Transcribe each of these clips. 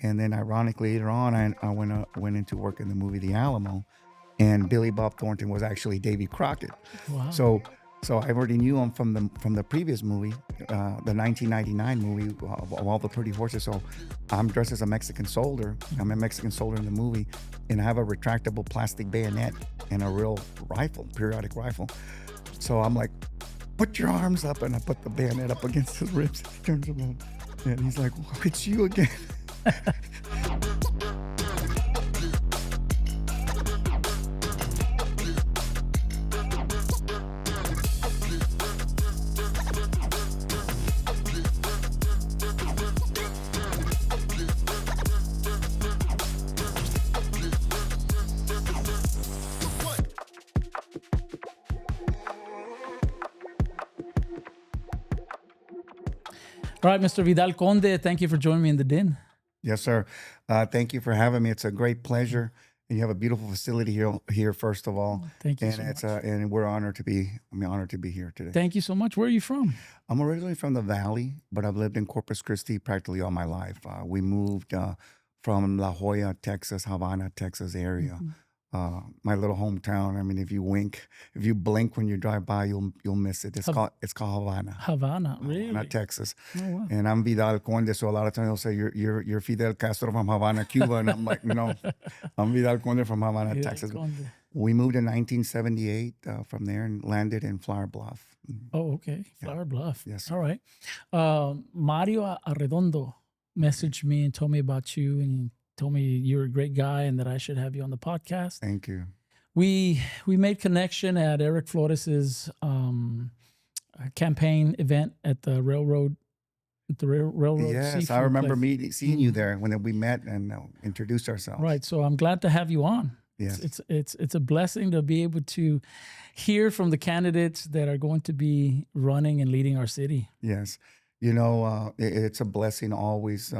And then ironically, later on, I went into work in the movie The Alamo, and Billy Bob Thornton was actually Davy Crockett. Wow. So I already knew him from the previous movie, the 1999 movie of All the Pretty Horses. So I'm dressed as a Mexican soldier. I'm a Mexican soldier in the movie, and I have a retractable plastic bayonet and a real rifle, periodic rifle. So I'm like, put your arms up, and I put the bayonet up against his ribs. He turns around, and he's like, well, it's you again. All right, Mr. Vidal Conde, thank you for joining me in the den. Yes, sir. Thank you for having me. It's a great pleasure. And you have a beautiful facility here first of all. Thank you and so it's much. And we're honored to be here today. Thank you so much. Where are you from? I'm originally from the Valley, but I've lived in Corpus Christi practically all my life. We moved from La Jolla, Texas, Havana, Texas area. My little hometown. I mean, if you blink when you drive by, you'll miss it. It's called Havana. Havana, really? Havana, Texas. Oh, wow. And I'm Vidal Conde, so a lot of times they'll say you're Fidel Castro from Havana, Cuba, and I'm like, no, I'm Vidal Conde from Havana, Vidal Texas. Conde. We moved in 1978 from there and landed in Flower Bluff. Oh, okay. Flower Bluff. Yes. All right. Mario Arredondo messaged me and told me about you, and he told me you're a great guy and that I should have you on the podcast. Thank you. We made connection at Eric Flores's campaign event at the railroad. Yes, I seafood remember place. seeing you there when we met and introduced ourselves. Right. So I'm glad to have you on. Yes. It's a blessing to be able to hear from the candidates that are going to be running and leading our city. Yes. It's a blessing always,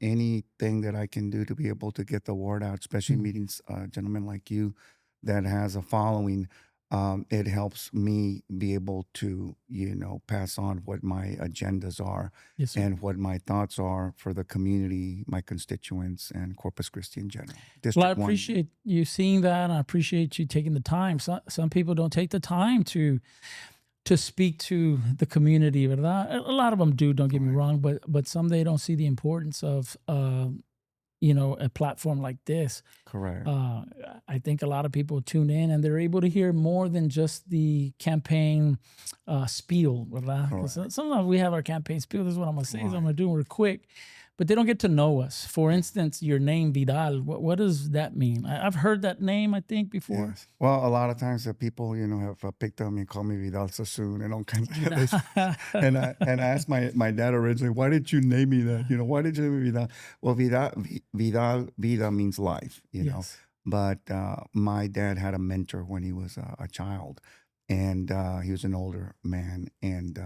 anything that I can do to be able to get the word out, especially meeting gentlemen like you that has a following. It helps me be able to, pass on what my agendas are Yes, sir. and what my thoughts are for the community, my constituents, and Corpus Christi in general. Well, I District 1. appreciate you seeing that. And I appreciate you taking the time. Some people don't take the time to speak to the community, ¿verdad? A lot of them do, don't get me wrong, but some they don't see the importance of a platform like this. Correct. I think a lot of people tune in and they're able to hear more than just the campaign spiel, ¿verdad? 'Cause sometimes we have our campaign spiel. This is what I'm going to say. This is what I'm going to do. We're quick. But they don't get to know us. For instance, your name, Vidal, what does that mean? I've heard that name, I think, before. Yes. Well, a lot of times the people, have picked on me and called me Vidal Sassoon and all kinds of things. and I asked my dad originally, why did you name me that? Why did you name me Vidal? Well, Vida means life, Yes. But my dad had a mentor when he was a child, and he was an older man, and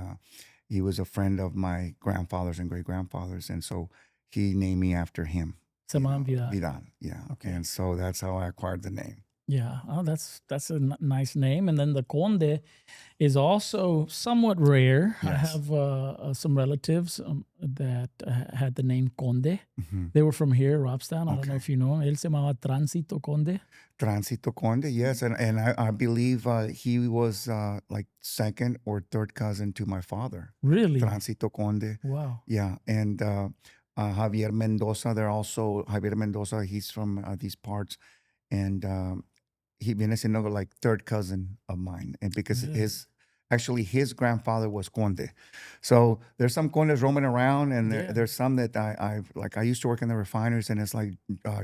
he was a friend of my grandfathers and great-grandfathers, and so he named me after him. Saman Vidal. Vidal, yeah. Okay. And so that's how I acquired the name. Yeah, oh, that's a nice name. And then the Conde is also somewhat rare. I Yes. have some relatives that had the name Conde. Mhm. They were from here, Robstown. I don't know Okay. if you know. Él se llamaba Tránsito Conde. Tránsito Conde, yes, and I believe he was like second or third cousin to my father, Really? Tránsito Conde. Wow. Yeah, and Javier Mendoza. Javier Mendoza. He's from these parts, and he viene siendo like third cousin of mine, and because Really? his grandfather was Conde. So there's some Condes roaming around, and Yeah. there's some that I used to work in the refineries, and it's like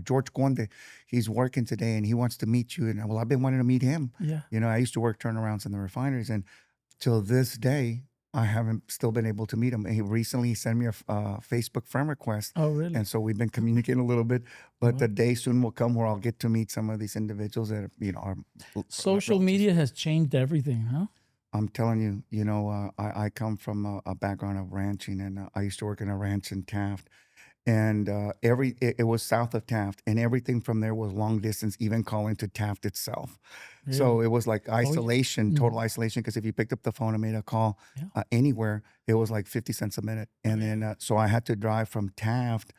George Conde, he's working today, and he wants to meet you, and well, I've been wanting to meet him. Yeah. I used to work turnarounds in the refineries, and till this day, I haven't still been able to meet him. And he recently sent me a Facebook friend request. Oh, really? And so we've been communicating a little bit, but Wow. the day soon will come where I'll get to meet some of these individuals that are Social relatives. media has changed everything, huh? I'm telling you, I come from a background of ranching, and I used to work in a ranch in Taft, and it was south of Taft, and everything from there was long distance, even calling to Taft itself. So Really? it was like Oh, yeah. isolation, total isolation. Because if you picked up the phone and made a call Yeah. anywhere, it was like 50 cents a minute, and then so I had to drive from Taft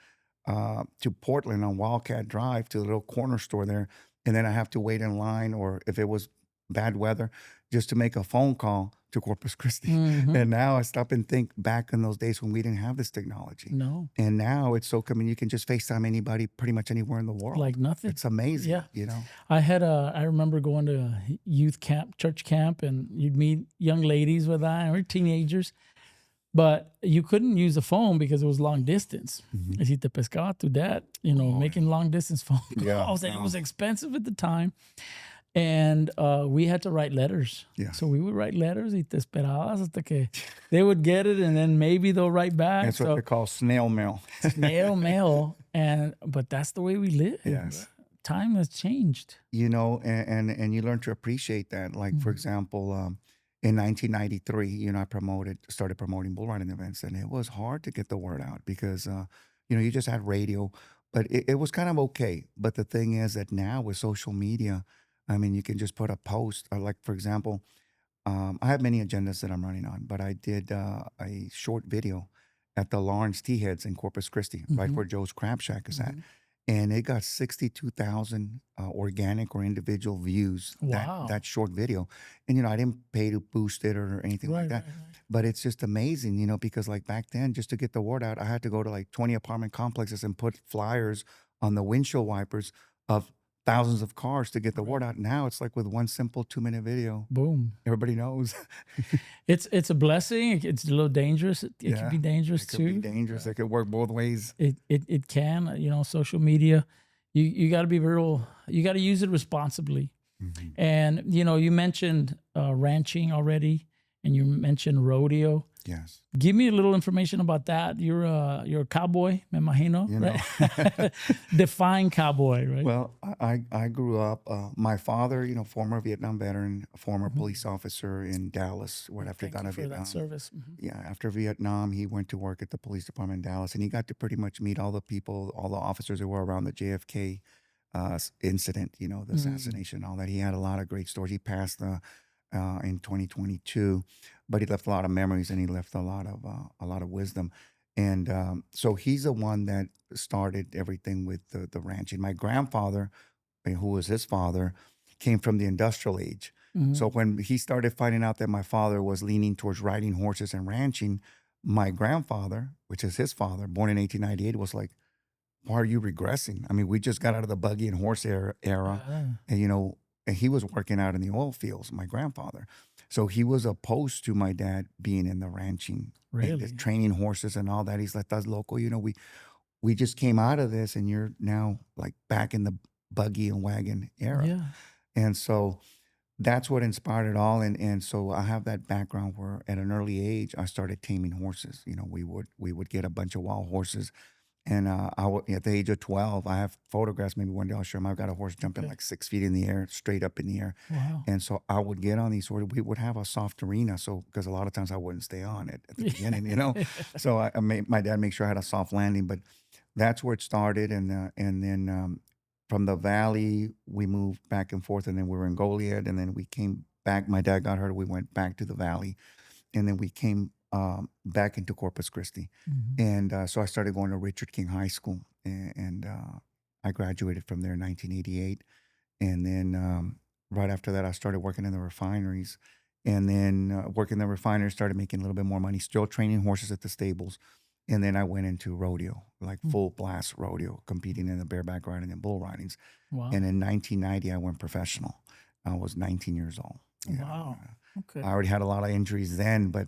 to Portland on Wildcat Drive to the little corner store there, and then I have to wait in line, or if it was bad weather, just to make a phone call to Corpus Christi. And now I stop and think back in those days when we didn't have this technology. No. And now it's so convenient. You can just FaceTime anybody pretty much anywhere in the world. Like nothing. It's amazing. Yeah. You know, I remember going to a youth camp, church camp, and you'd meet young ladies with that, or teenagers. But you couldn't use the phone because it was long distance. Y si te pescaba tu dad, making long distance phone calls, and it was expensive at the time. And we had to write letters. Yeah. So we would write letters y te esperabas hasta que they would get it, and then maybe they'll write back. That's what they call snail mail. Snail mail. But that's the way we live. Yes. Time has changed. And you learn to appreciate that. Like, for example, in 1993, I started promoting bull riding events, and it was hard to get the word out because, you just had radio, but it was kind of okay. But the thing is that now with social media, I mean, you can just put a post, like, for example, I have many agendas that I'm running on, but I did a short video at the Lawrence Tea Heads in Corpus Christi, right where Joe's Crab Shack is at. And it got 62,000 organic or individual views, Wow. that short video. And, I didn't pay to boost it or anything like that. Right. But it's just amazing, because like back then, just to get the word out, I had to go to like 20 apartment complexes and put flyers on the windshield wipers of thousands of cars to get the word out. Now it's like with one simple 2-minute video, Boom. everybody knows. It's a blessing. It's a little dangerous. It can be dangerous It could too. be dangerous. It could work both ways. It can. Social media. You got to be you got to use it responsibly. And you mentioned ranching already, and you mentioned rodeo. Yes. Give me a little information about that. You're a cowboy, me imagino. Right? Define cowboy, right? Well, I grew up. My father, former Vietnam veteran, former police officer in Dallas. Right after he got out of Vietnam. That service. Yeah, after Vietnam, he went to work at the police department in Dallas, and he got to pretty much meet all the people, all the officers that were around the JFK incident. The assassination, all that. He had a lot of great stories. He passed in 2022, but he left a lot of memories, and he left a lot of wisdom. And so he's the one that started everything with the ranching. My grandfather, who was his father, came from the industrial age. So when he started finding out that my father was leaning towards riding horses and ranching, my grandfather, which is his father, born in 1898, was like, why are you regressing? I mean, we just got out of the buggy and horse era, and and he was working out in the oil fields, my grandfather. So he was opposed to my dad being in the ranching, Really? training horses and all that. He's like, that's local. We just came out of this, and you're now like back in the buggy and wagon era. Yeah. And so that's what inspired it all. And so I have that background where at an early age, I started taming horses. We would get a bunch of wild horses. And at the age of 12, I have photographs. Maybe one day I'll show them. I've got a horse jumping like 6 feet in the air, straight up in the air. Wow. And so I would get on these horses. We would have a soft arena, because a lot of times I wouldn't stay on it at the beginning, So my dad made sure I had a soft landing. But that's where it started. And then from the valley, we moved back and forth. And then we were in Goliad. And then we came back. My dad got hurt. We went back to the valley. And then we came back into Corpus Christi. And so I started going to Richard King High School, and I graduated from there in 1988. And then right after that, I started working in the refineries, and then working in the refineries, started making a little bit more money, still training horses at the stables. And then I went into rodeo, like full blast rodeo, competing in the bareback riding and bull ridings. Wow. And in 1990, I went professional. I was 19 years old. Wow. Okay. I already had a lot of injuries then, but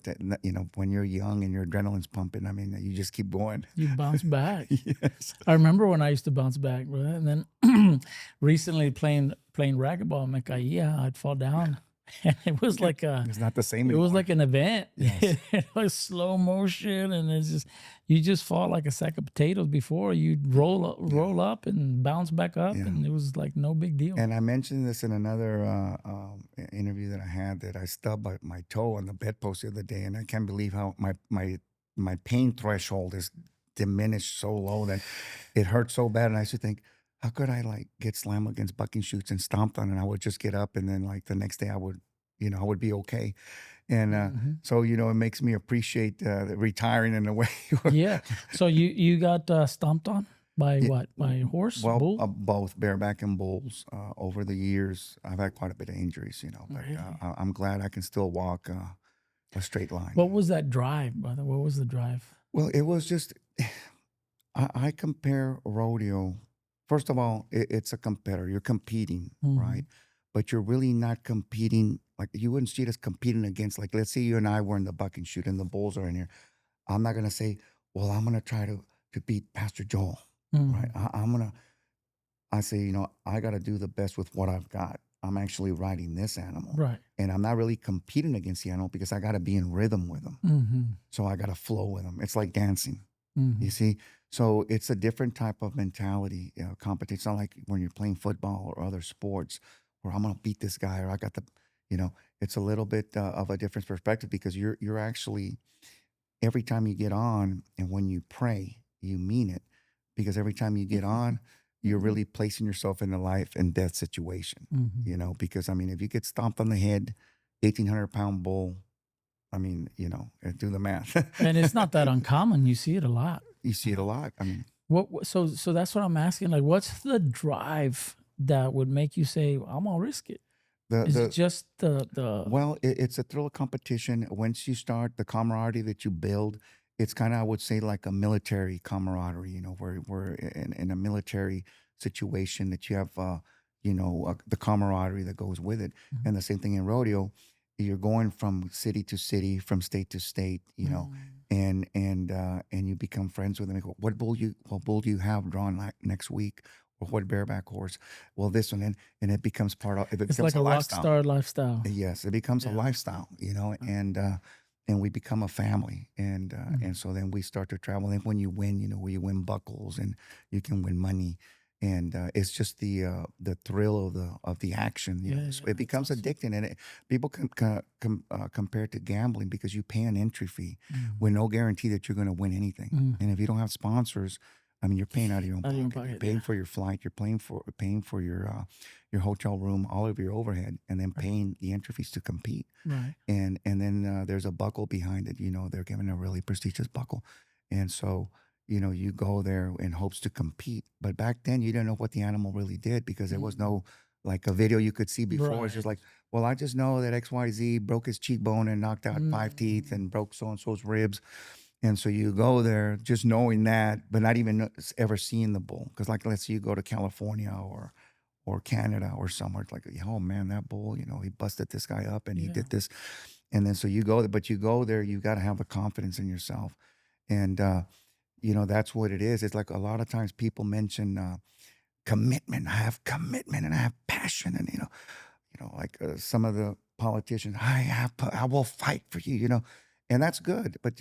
when you're young and your adrenaline's pumping, I mean, you just keep going. You bounce back. Yes. I remember when I used to bounce back, right? And then recently playing racquetball, me caía, I'd fall down. And it was like it's not the same it anymore. was like an event. Yes. It was slow motion, and you just fall like a sack of potatoes before you'd roll up and bounce back up, and it was like no big deal. And I mentioned this in another interview that I had, that I stubbed my toe on the bedpost the other day, and I can't believe how my pain threshold is diminished so low that it hurt so bad. And I used to think, how could I like get slammed against bucking chutes and stomped on, and I would just get up, and then like the next day I would be okay. And so it makes me appreciate retiring in a way. Yeah. So you got stomped on? By what? By horse, Well, bull? both bareback and bulls. Over the years, I've had quite a bit of injuries, but Really? I'm glad I can still walk a straight line. What was that drive, brother? What was the drive? Well, it was just, I compare rodeo. First of all, it's a competitor. You're competing, right? But you're really not competing. Like you wouldn't see it as competing against, like, let's say you and I were in the buck and shoot and the bulls are in here. I'm not going to say, well, I'm going to try to beat Pastor Joel, right? I say, I got to do the best with what I've got. I'm actually riding this animal. Right. And I'm not really competing against the animal because I got to be in rhythm with him. So I got to flow with him. It's like dancing, you see? So it's a different type of mentality, competition. It's not like when you're playing football or other sports where I'm going to beat this guy or I got the, it's a little bit of a different perspective because you're actually, every time you get on and when you pray, you mean it because every time you get on, you're really placing yourself in a life and death situation, because I mean, if you get stomped on the head, 1,800-pound bull, I mean, do the math. And it's not that uncommon. You see it a lot. You see it a lot. I mean, so that's what I'm asking. Like, what's the drive that would make you say, I'm gonna risk it? Is it just the well, it's a thrill of competition. Once you start the camaraderie that you build, it's kind of, I would say, like a military camaraderie, where we're in a military situation that you have, the camaraderie that goes with it. And the same thing in rodeo, you're going from city to city, from state to state, and you become friends with them. You go, what bull do you have drawn next week? Or what bareback horse? Well, this one, and it becomes part of it. It's like a rock star lifestyle. Yes, it becomes a lifestyle, and we become a family, and so then we start to travel. And when you win, you win buckles, and you can win money, and it's just the thrill of the action. So it becomes addicting, and people compare it to gambling because you pay an entry fee with no guarantee that you're going to win anything, and if you don't have sponsors. I mean, you're paying out of your own pocket. You're paying for your flight. You're paying for your hotel room, all of your overhead, and then paying the entry fees to compete. Right. And then there's a buckle behind it. They're giving a really prestigious buckle, and so you go there in hopes to compete. But back then, you didn't know what the animal really did because there was no like a video you could see before. Right. It's just like, well, I just know that XYZ broke his cheekbone and knocked out 5 teeth and broke so and so's ribs. And so you go there just knowing that, but not even ever seeing the bull. Because like, let's say you go to California or Canada or somewhere. It's like, oh man, that bull, he busted this guy up and he did this. And then so you go there, but you go there, you got to have the confidence in yourself. And, that's what it is. It's like a lot of times people mention commitment. I have commitment and I have passion. And, like some of the politicians, I will fight for you, and that's good. But,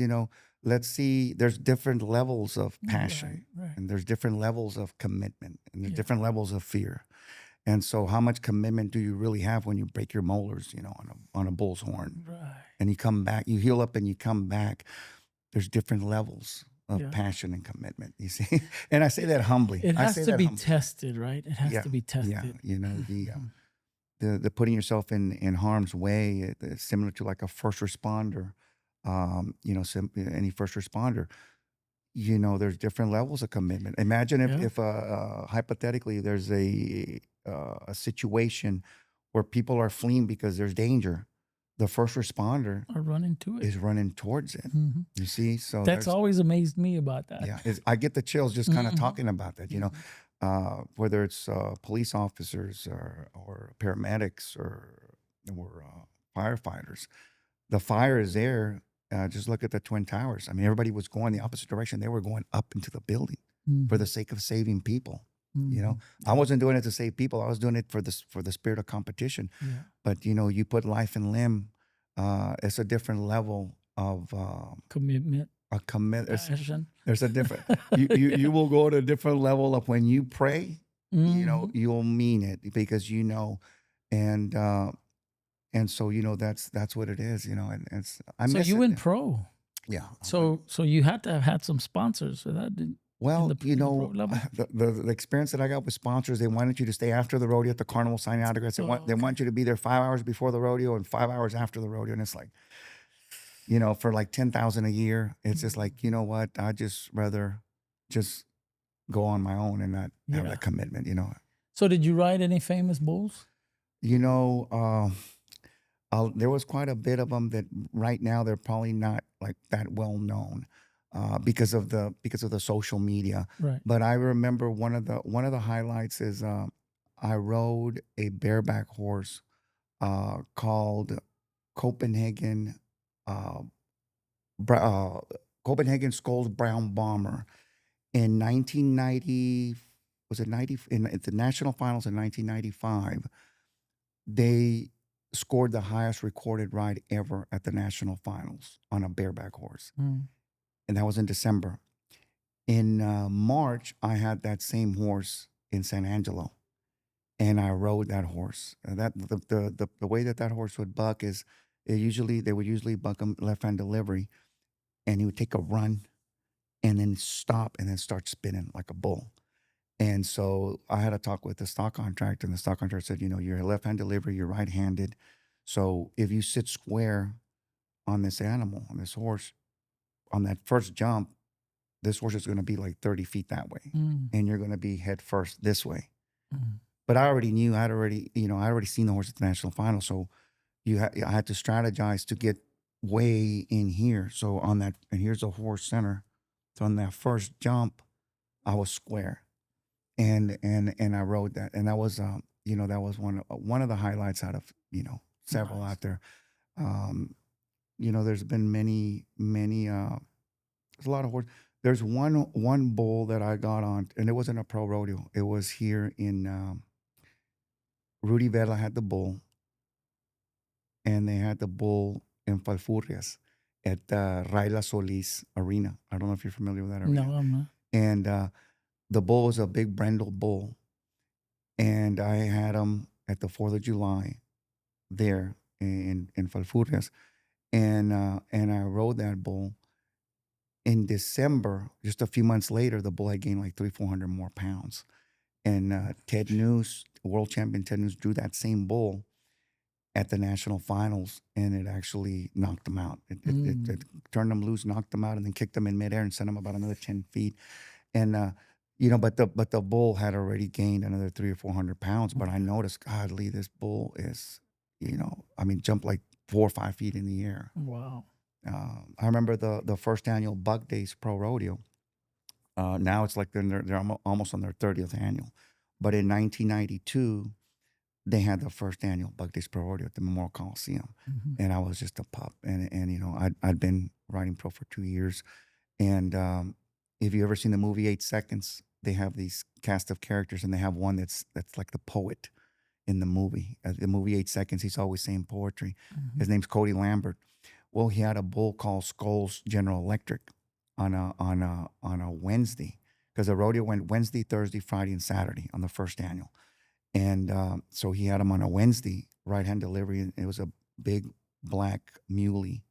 let's see, there's different levels of passion and there's different levels of commitment and there's different levels of fear. And so how much commitment do you really have when you break your molars, on a bull's horn? Right. And you come back, you heal up and you come back. There's different levels of passion and commitment, you see? And I say that humbly. It has to be tested, right? It has to be tested. Yeah, the putting yourself in harm's way, similar to like a first responder. Any first responder, there's different levels of commitment. Imagine if hypothetically there's a situation where people are fleeing because there's danger. The first responder is running towards it. You see, so that's always amazed me about that. Yeah, I get the chills just kind of talking about that. Whether it's police officers or paramedics or firefighters, the fire is there. Just look at the Twin Towers. I mean, everybody was going the opposite direction. They were going up into the building for the sake of saving people. I wasn't doing it to save people. I was doing it for the spirit of competition. Yeah. But you put life and limb. It's a different level of commitment. A commitment. There's a different. you will go to a different level of when you pray. You'll mean it because and so that's what it is, and it's. So you went pro. Yeah. So you had to have had some sponsors for that. Well, the experience that I got with sponsors, they wanted you to stay after the rodeo at the carnival signing autographs. They want you to be there 5 hours before the rodeo and 5 hours after the rodeo, and it's like, for like $10,000 a year, it's just like, you know what? I just rather just go on my own and not have Yeah. that commitment, you know. So did you ride any famous bulls? You know, there was quite a bit of them that right now they're probably not like that well known because of the social media. Right. But I remember one of the highlights is I rode a bareback horse called Copenhagen uh, Bra- uh, Copenhagen Skulls Brown Bomber in 1990. Was it 90 in at the national finals in 1995? They scored the highest recorded ride ever at the national finals on a bareback horse, Mm. and that was in December. In March, I had that same horse in San Angelo, and I rode that horse. That the way that horse would buck is they would usually buck him left hand delivery, and he would take a run and then stop and then start spinning like a bull. And so I had a talk with the stock contractor, and the stock contractor said, you know, you're a left hand delivery, you're right handed. So if you sit square on this animal, on this horse, on that first jump, this horse is going to be like 30 feet that way. Mm. And you're going to be head first this way. Mm. But I already knew, I already seen the horse at the national final. So I had to strategize to get way in here. So on that, and here's a horse center. So on that first jump, I was square. And I rode that, and that was that was one of the highlights out of several Nice. out there. There's been many. There's a lot of horse. There's one bull that I got on, and it wasn't a pro rodeo. It was here in Rudy Vela had the bull, and they had the bull in Falfurrias at Raila Solis Arena. I don't know if you're familiar with that arena. No, I'm not. And the bull was a big brindle bull, and I had him at the 4th of July there in Falfurrias, and I rode that bull. In December, just a few months later, the bull had gained like 300-400 more pounds, and Ted News, world champion Ted News, drew that same bull at the national finals, and it actually knocked him out. It turned him loose, knocked him out, and then kicked him in midair and sent him about another 10 feet. And but the bull had already gained another 300 or 400 pounds. But I noticed, God, Lee, this bull is, jumped like 4 or 5 feet in the air. Wow. I remember the first annual Buck Days Pro Rodeo. Now it's like they're almost on their 30th annual. But in 1992, they had the first annual Buck Days Pro Rodeo at the Memorial Coliseum, and I was just a pup. And I'd been riding pro for 2 years, and if you ever seen the movie 8 Seconds, they have these cast of characters, and they have one that's like the poet in the movie. The movie 8 Seconds, he's always saying poetry. His name's Cody Lambert. Well, he had a bull called Skulls General Electric on a Wednesday, because the rodeo went Wednesday, Thursday, Friday, and Saturday on the first annual. And so he had him on a Wednesday, right-hand delivery, and it was a big black muley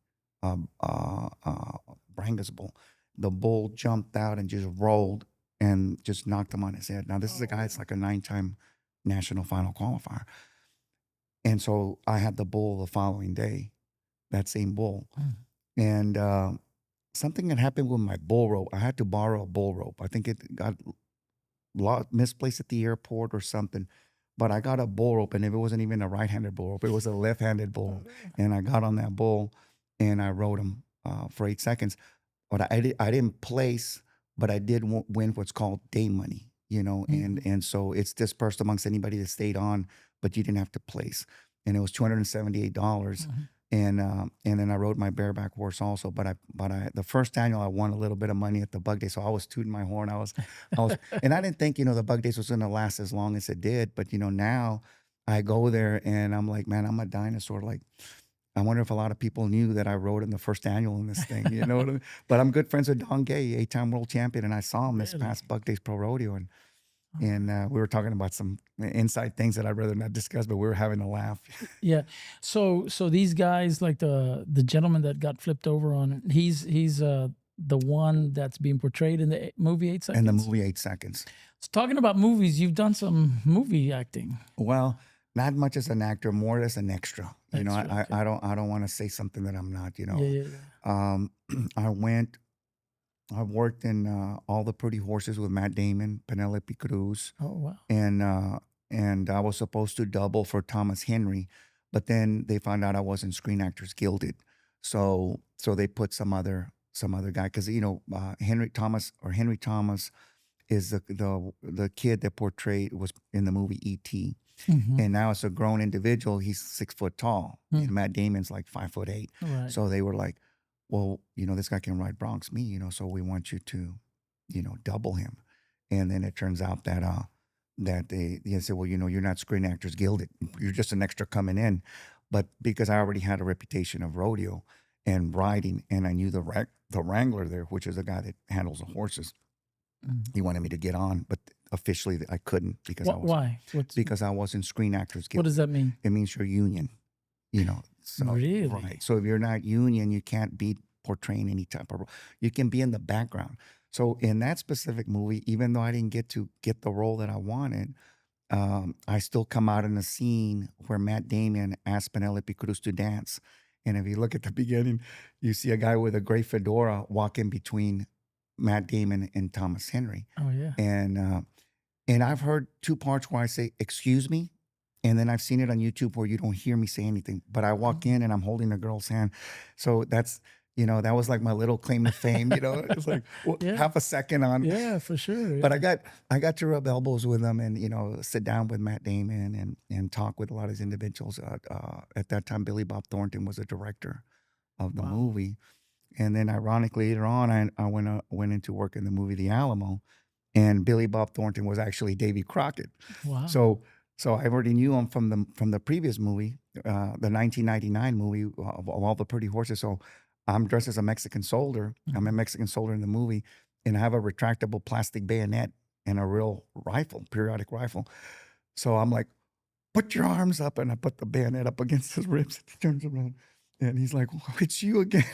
Brangus bull. The bull jumped out and just rolled and just knocked him on his head. Now, this is a guy that's like a 9-time national final qualifier. And so I had the bull the following day, that same bull. And something had happened with my bull rope. I had to borrow a bull rope. I think it got misplaced at the airport or something. But I got a bull rope, and it wasn't even a right-handed bull rope. It was a left-handed bull. And I got on that bull, and I rode him for 8 seconds. But I didn't place, but I did win what's called day money, and so it's dispersed amongst anybody that stayed on, but you didn't have to place. And it was $278. And then I rode my bareback horse also. But I the first annual I won a little bit of money at the Bug Day, so I was tooting my horn. I was, and I didn't think the Bug Days was going to last as long as it did. But now I go there and I'm like, man, I'm a dinosaur. Like, I wonder if a lot of people knew that I rode in the first annual in this thing. You know what I mean? But I'm good friends with Don Gay, 8-time world champion, and I saw him this past Bug Days Pro Rodeo, and we were talking about some inside things that I'd rather not discuss, but we were having a laugh. Yeah. So these guys, like the gentleman that got flipped over on, he's the one that's being portrayed in the movie 8 Seconds. In the movie 8 Seconds. So talking about movies, you've done some movie acting. Well, not much as an actor, more as an extra. Extra, okay. I don't want to say something that I'm not. Yeah. I went I've worked in All the Pretty Horses with Matt Damon, Penelope Cruz, Oh wow. and I was supposed to double for Thomas Henry, but then they found out I wasn't Screen Actors Guilded, so they put some other guy because Henry Thomas is the kid that portrayed was in the movie E.T. Mm-hmm. And now it's a grown individual. He's 6 foot tall, Mm. and Matt Damon's like 5'8". Right. So they were like, "Well, this guy can ride Bronx me, so we want you to, double him." And then it turns out that they said, "Well, you're not Screen Actors Guilded. You're just an extra coming in." But because I already had a reputation of rodeo and riding, and I knew the wrangler there, which is the guy that handles the horses, Mm. he wanted me to get on, but officially I couldn't because Why? because I wasn't Screen Actors What Guild. does that mean? It means you're union, So Really? right. So if you're not union, you can't be portraying any type of role. You can be in the background. So in that specific movie, even though I didn't get to get the role that I wanted, I still come out in a scene where Matt Damon asked Penelope Cruz to dance. And if you look at the beginning, you see a guy with a gray fedora walking between Matt Damon and Thomas Henry. Oh yeah. And I've heard two parts where I say, "Excuse me," and then I've seen it on YouTube where you don't hear me say anything, but I walk in and I'm holding a girl's hand. So that was like my little claim to fame. It's like Yeah. half a second on. Yeah, for sure. But yeah. I got to rub elbows with them and sit down with Matt Damon and talk with a lot of these individuals. At that time, Billy Bob Thornton was the director of the Wow. movie, and then ironically later on, I went into work in the movie The Alamo, and Billy Bob Thornton was actually Davy Crockett. Wow. So I already knew him from the previous movie, the 1999 movie of All the Pretty Horses. So I'm dressed as a Mexican soldier. I'm a Mexican soldier in the movie, and I have a retractable plastic bayonet and a real rifle, periodic rifle. So I'm like, "Put your arms up," and I put the bayonet up against his ribs. He turns around, and he's like, "Oh, it's you again."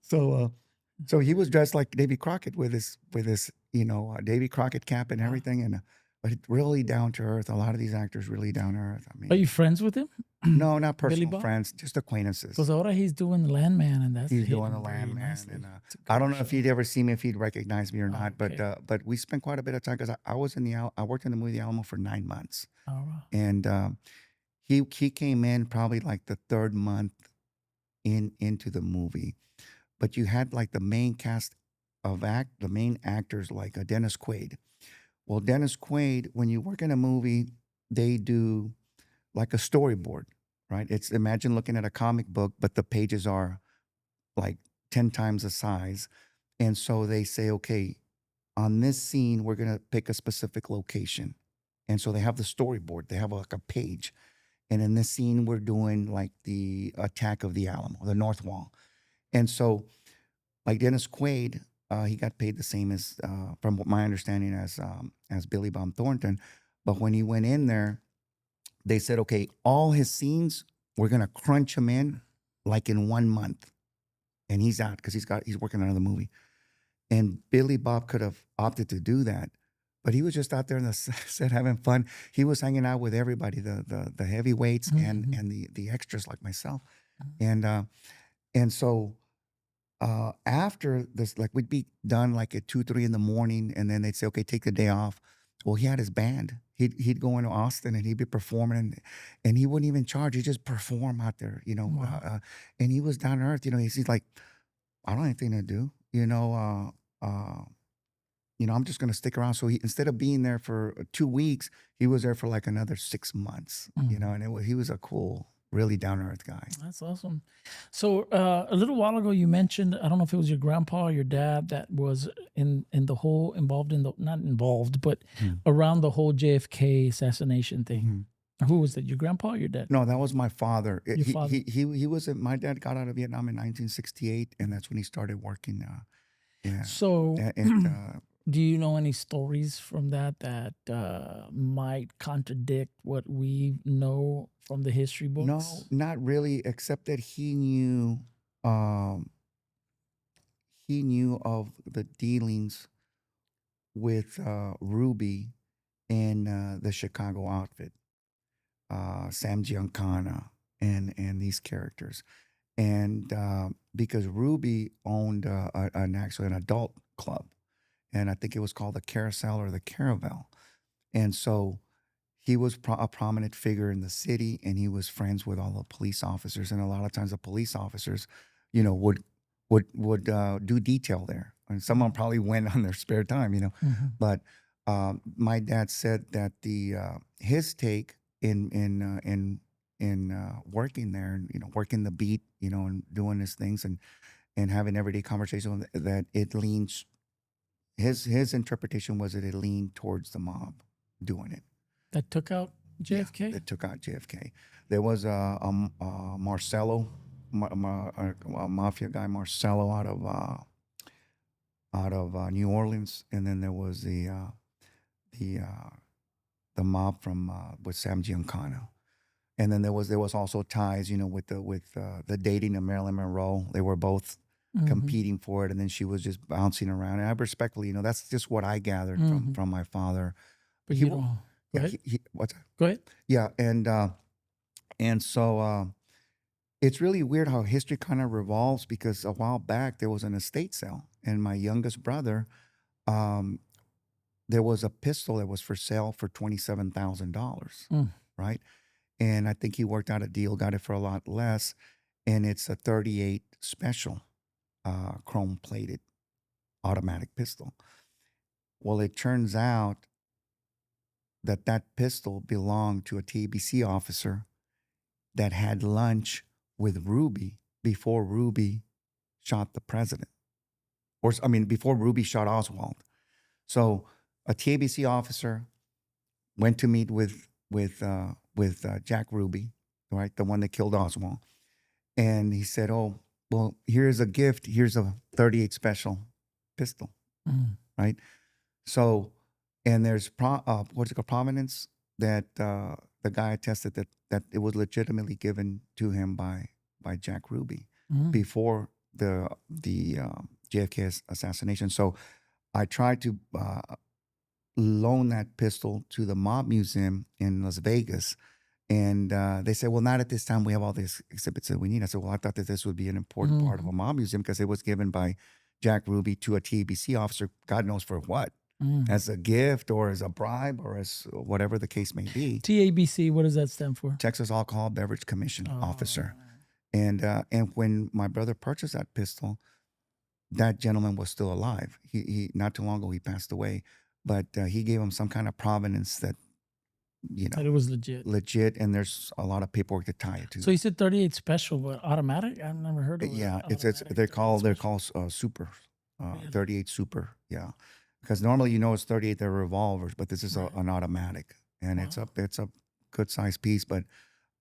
So he was dressed like Davy Crockett with his Davy Crockett cap and everything, but really down to earth. A lot of these actors really down to earth. I Are mean, you friends with him? no, not Billy personal Bob? friends, just acquaintances. Because ahora he's doing the Landman, and that's He's doing hitting the very Landman, nicely. and It's a I good don't know if show. he'd ever see me, if he'd recognize me or not. Okay. But we spent quite a bit of time because I was I worked in the movie The Alamo for 9 months, All right. and he came in probably like the third month into the movie, but you had like the main cast the main actors like Dennis Quaid. Well, Dennis Quaid, when you work in a movie, they do like a storyboard, right? It's imagine looking at a comic book, but the pages are like 10 times the size. And so they say, okay, on this scene, we're going to pick a specific location. And so they have the storyboard, they have like a page. And in this scene, we're doing like the attack of the Alamo, the North Wall. And so, like Dennis Quaid, he got paid the same as, from what my understanding, as Billy Bob Thornton. But when he went in there, they said, okay, all his scenes, we're gonna crunch him in like in 1 month, and he's out because he's working on another movie. And Billy Bob could have opted to do that, but he was just out there in the set having fun. He was hanging out with everybody, the heavyweights and the extras like myself, and so after this, like we'd be done like at 2, 3 in the morning, and then they'd say, "Okay, take the day off." Well, he had his band. He'd go into Austin and he'd be performing, and he wouldn't even charge. He'd just perform out there, Wow. and he was down to earth. He's like, "I don't have anything to do, I'm just gonna stick around." So instead of being there for 2 weeks, he was there for like another 6 months, and he was a cool, really down to earth guy. That's awesome. So a little while ago, you mentioned, I don't know if it was your grandpa or your dad that was in the whole involved in the, not involved, but around the whole JFK assassination thing. Who was that? Your grandpa or your dad? No, that was my father. Your father. He was my dad got out of Vietnam in 1968, and that's when he started working. Yeah. So And do you know any stories from that might contradict what we know from the history no, books? not really, except that um, he knew of the dealings with Ruby and the Chicago outfit, Sam Giancana, and these characters. and because Ruby owned actually an adult club, and I think it was called the Carousel or the Caravel, and so he was a prominent figure in the city, and he was friends with all the police officers, and a lot of times the police officers, would do detail there, and some of them probably went on their spare time, but my dad said that the his take in working there, and working the beat, and doing his things, and having everyday conversation with that it leans his interpretation was that it leaned towards the mob doing it. That took out JFK? Yeah, that took out JFK. There was a Marcelo, a mafia guy, Marcelo, out of New Orleans, and then there was the mob from with Sam Giancana, and then there was also ties, with the dating of Marilyn Monroe. They were both competing for it, and then she was just bouncing around. And I respectfully, that's just what I gathered from my father. But He you wa- don't. Go yeah, ahead. what's that? Go ahead. Yeah, and so it's really weird how history kind of revolves, because a while back there was an estate sale, and my youngest brother, um, there was a pistol that was for sale for $27,000, Mm. right? And I think he worked out a deal, got it for a lot less, and it's a 38 special, chrome plated automatic pistol. Well, it turns out that pistol belonged to a TABC officer that had lunch with Ruby before Ruby shot the president, or I mean, before Ruby shot Oswald. So a TABC officer went to meet with Jack Ruby, right, the one that killed Oswald, and he said, "Oh, well, here's a gift. Here's a 38 special pistol, Mm. right?" So, and there's what's it called, prominence, that the guy attested that it was legitimately given to him by Jack Ruby before the JFK assassination. So I tried to loan that pistol to the Mob Museum in Las Vegas, and they said, "Well, not at this time. We have all these exhibits that we need." I said, "Well, I thought that this would be an important part of a Mob Museum, because it was given by Jack Ruby to a TABC officer, God knows for what, as a gift or as a bribe or as whatever the case may be." TABC, what does that stand for? Texas Alcohol Beverage Commission officer. And when my brother purchased that pistol, that gentleman was still alive. He not too long ago he passed away, but he gave him some kind of provenance that That it was legit. and there's a lot of paperwork to tie it to. So you said 38 special, but automatic? I've never heard of it. Yeah, they're called super, 38 super. Yeah, because normally it's 38, they're revolvers, but this is an automatic, and it's a good sized piece. But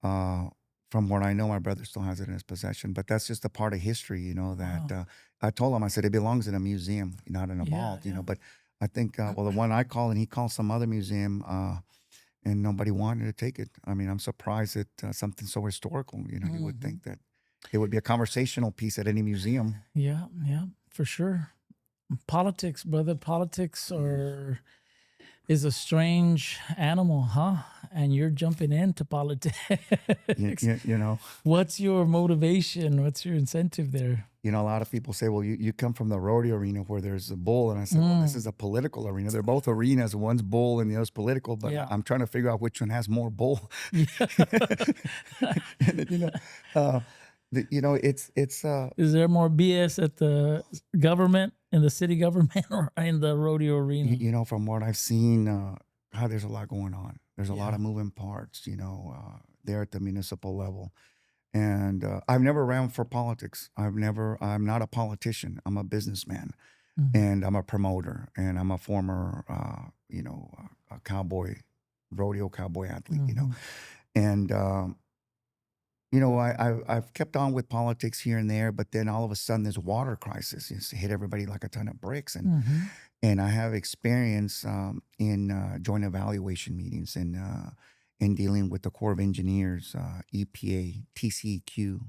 from what I know, my brother still has it in his possession. But that's just a part of history, that I told him, I said, it'd be belongs in a museum, not in a vault, But I think, well, the one I called, and he called some other museum, and nobody wanted to take it. I mean, I'm surprised that something so historical, you would think that it would be a conversational piece at any museum. Yeah, for sure. Politics, brother. Politics is a strange animal, huh? And you're jumping into politics. What's your motivation? What's your incentive there? A lot of people say, well, you come from the rodeo arena where there's a bull. And I said, well, this is a political arena. They're both arenas. One's bull and the other's political. But I'm trying to figure out which one has more bull. It's is there more BS at the government, in the city government, or in the rodeo arena? From what I've seen, there's a lot going on. There's a lot of moving parts, there at the municipal level. And I've never ran for politics. I'm not a politician. I'm a businessman, and I'm a promoter, and I'm a former, a cowboy, rodeo cowboy athlete, and I've kept on with politics here and there, but then all of a sudden there's a water crisis. It's hit everybody like a ton of bricks. And I have experience in joint evaluation meetings and in dealing with the Corps of Engineers, EPA, TCEQ,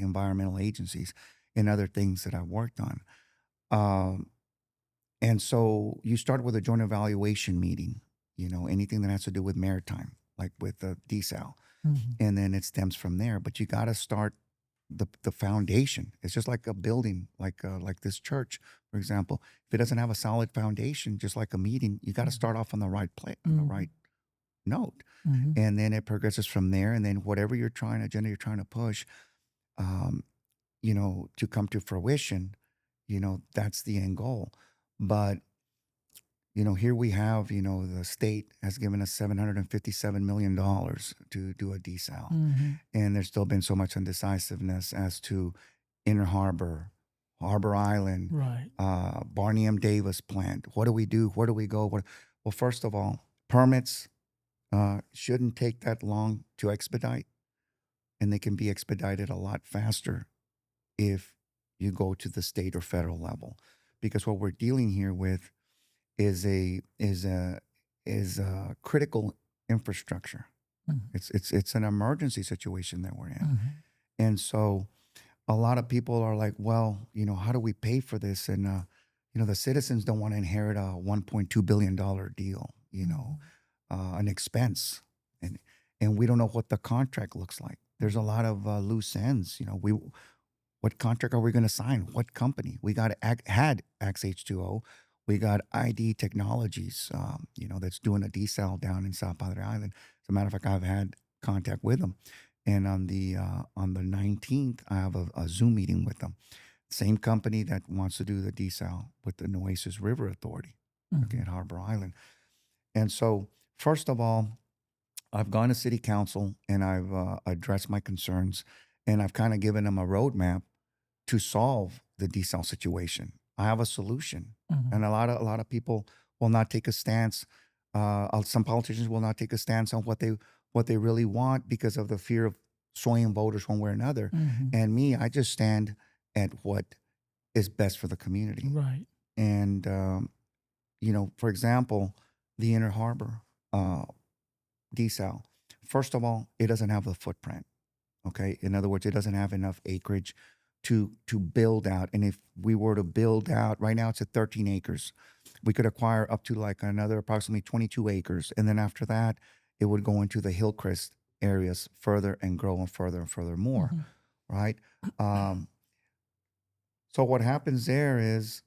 environmental agencies, and other things that I've worked on. And so you start with a joint evaluation meeting, anything that has to do with maritime, like with the desal. And then it stems from there. But you got to start the foundation. It's just like a building, like this church, for example. If it doesn't have a solid foundation, just like a meeting, you got to start off on the right on the right note, and then it progresses from there. And then whatever agenda you're trying to push, um, to come to fruition, that's the end goal. But here we have, the state has given us $757 million to do a desal. And there's still been so much indecisiveness as to Inner Harbor, Harbor Island, Right. Barney M. Davis plant. What do we do? Where do we go? Well, first of all, permits shouldn't take that long to expedite, and they can be expedited a lot faster if you go to the state or federal level, because what we're dealing here with is a critical infrastructure. It's an emergency situation that we're in, and so a lot of people are like, well, how do we pay for this? And the citizens don't want to inherit a $1.2 billion deal, an expense, and we don't know what the contract looks like. There's a lot of loose ends. What contract are we going to sign? What company? We had Axe H2O. We got ID Technologies, that's doing a desal down in South Padre Island. As a matter of fact, I've had contact with them, and on the 19th, I have a Zoom meeting with them. Same company that wants to do the desal with the Nueces River Authority, at Harbor Island. And so, first of all, I've gone to City Council and I've addressed my concerns, and I've kind of given them a roadmap to solve the desal situation. I have a solution, and a lot of people will not take a stance. Some politicians will not take a stance on what they really want because of the fear of swaying voters one way or another. And me, I just stand at what is best for the community. Right. And for example, the Inner Harbor desal. First of all, it doesn't have the footprint. Okay, in other words, it doesn't have enough acreage to build out. And if we were to build out, right now it's at 13 acres. We could acquire up to like another approximately 22 acres. And then after that, it would go into the Hillcrest areas further and grow and further more, right? So what happens there is,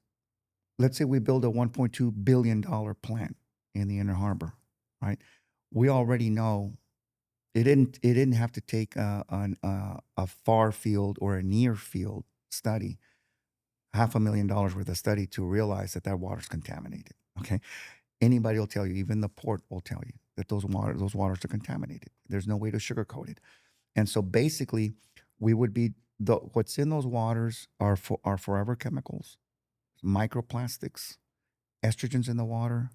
let's say we build a $1.2 billion plant in the Inner Harbor, right? We already know it didn't have to take a far field or a near field study, $500,000 worth of study to realize that water's contaminated. Okay, anybody will tell you, even the port will tell you that those waters are contaminated. There's no way to sugarcoat it. And so basically, we would be what's in those waters are forever chemicals, microplastics, estrogens in the water,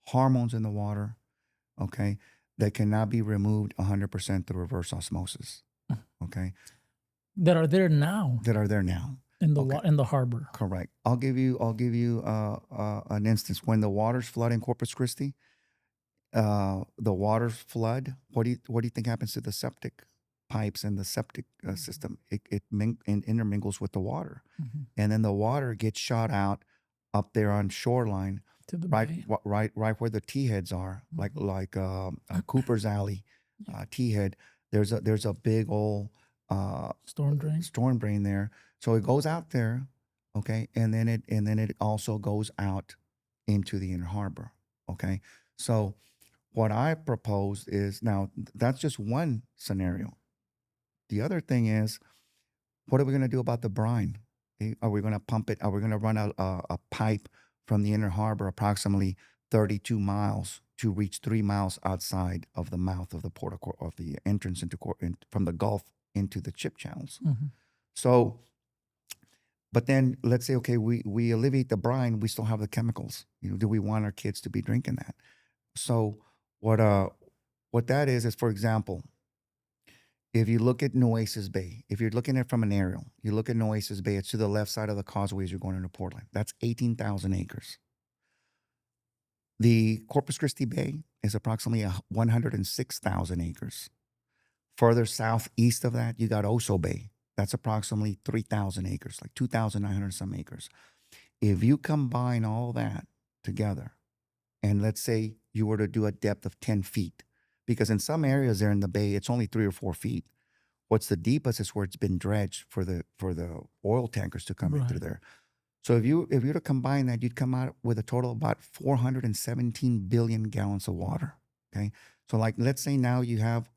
hormones in the water. Okay. That cannot be removed 100% through reverse osmosis. Okay, that are there now. In the harbor. Correct. I'll give you an instance. When the waters flood in Corpus Christi, the waters flood. What do you think happens to the septic pipes and the septic system? It intermingles with the water, and then the water gets shot out up there on shoreline. To the right where the T heads are, like Cooper's Alley, T head. There's a big old storm drain there. So it goes out there, okay, and then it also goes out into the Inner Harbor, okay. So what I proposed is, now that's just one scenario. The other thing is, what are we going to do about the brine? Are we going to pump it? Are we going to run a pipe from the Inner Harbor approximately 32 miles to reach 3 miles outside of the mouth of the port of the entrance from the Gulf into the chip channels? So, but then let's say, okay, we alleviate the brine, we still have the chemicals. Do we want our kids to be drinking that? So what that is, for example, if you look at Nueces Bay, if you're looking at it from an aerial, you look at Nueces Bay, it's to the left side of the causeway as you're going into Portland. That's 18,000 acres. The Corpus Christi Bay is approximately 106,000 acres. Further southeast of that, you got Oso Bay. That's approximately 3,000 acres, like 2,900 some acres. If you combine all that together, and let's say you were to do a depth of 10 feet, because in some areas there in the bay, it's only 3 or 4 feet. What's the deepest is where it's been dredged for the oil tankers to come in through Right. there. So if you were to combine that, you'd come out with a total of about 417 billion gallons of water. Okay, so like let's say now you have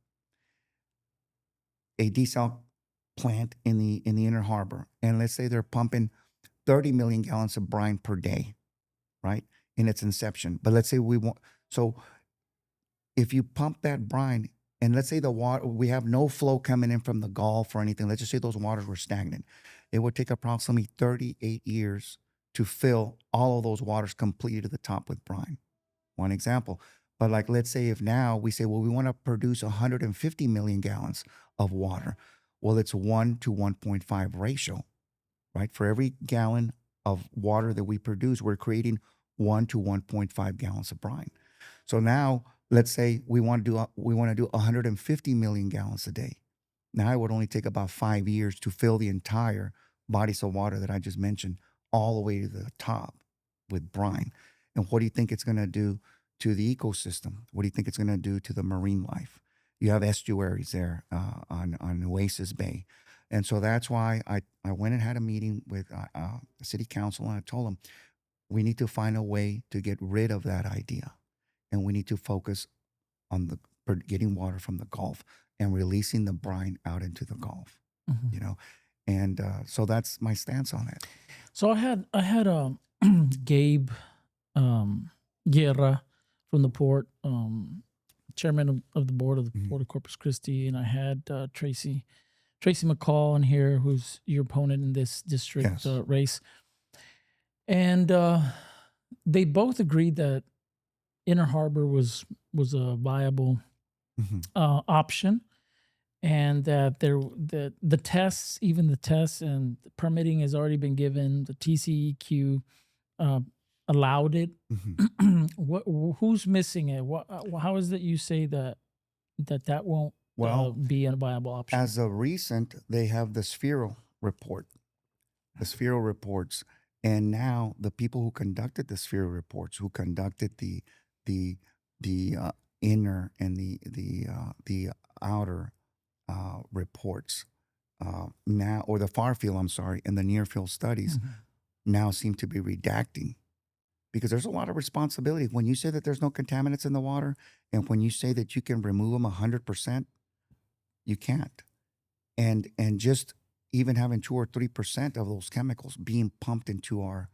a desal plant in the Inner Harbor, and let's say they're pumping 30 million gallons of brine per day, right, in its inception. But let's say we want so if you pump that brine, and let's say the water, we have no flow coming in from the Gulf or anything, let's just say those waters were stagnant, it would take approximately 38 years to fill all of those waters completely to the top with brine. One example. But like, let's say if now we say, well, we want to produce 150 million gallons of water. Well, it's 1 to 1.5 ratio, right? For every gallon of water that we produce, we're creating 1 to 1.5 gallons of brine. So now let's say we want to do 150 million gallons a day. Now it would only take about 5 years to fill the entire bodies of water that I just mentioned all the way to the top with brine. And what do you think it's going to do to the ecosystem? What do you think it's going to do to the marine life? You have estuaries there on Oasis Bay. And so that's why I went and had a meeting with the city council, and I told them we need to find a way to get rid of that idea. And we need to focus on getting water from the Gulf and releasing the brine out into the Gulf, Mhm. you know? And so that's my stance on it. So I had Gabe Guerra from the port, chairman of the board of the Mhm. Port of Corpus Christi, and I had Tracy McCall in here, who's your opponent in this district Yes. race, and they both agreed that Inner Harbor was a viable Mhm. option, and that the tests, even the tests and the permitting has already been given. The TCEQ allowed it. Mhm. Who's missing it? How is it you say that won't Well, be a viable option? as of recent, they have the Sphero report, the Sphero reports, and now the people who conducted the Sphero reports, who conducted the inner and the outer reports now, or the far field, I'm sorry, and the near field studies Mhm. now seem to be redacting, because there's a lot of responsibility when you say that there's no contaminants in the water, and when you say that you can remove them 100%, you can't. And just even having 2 or 3% of those chemicals being pumped into our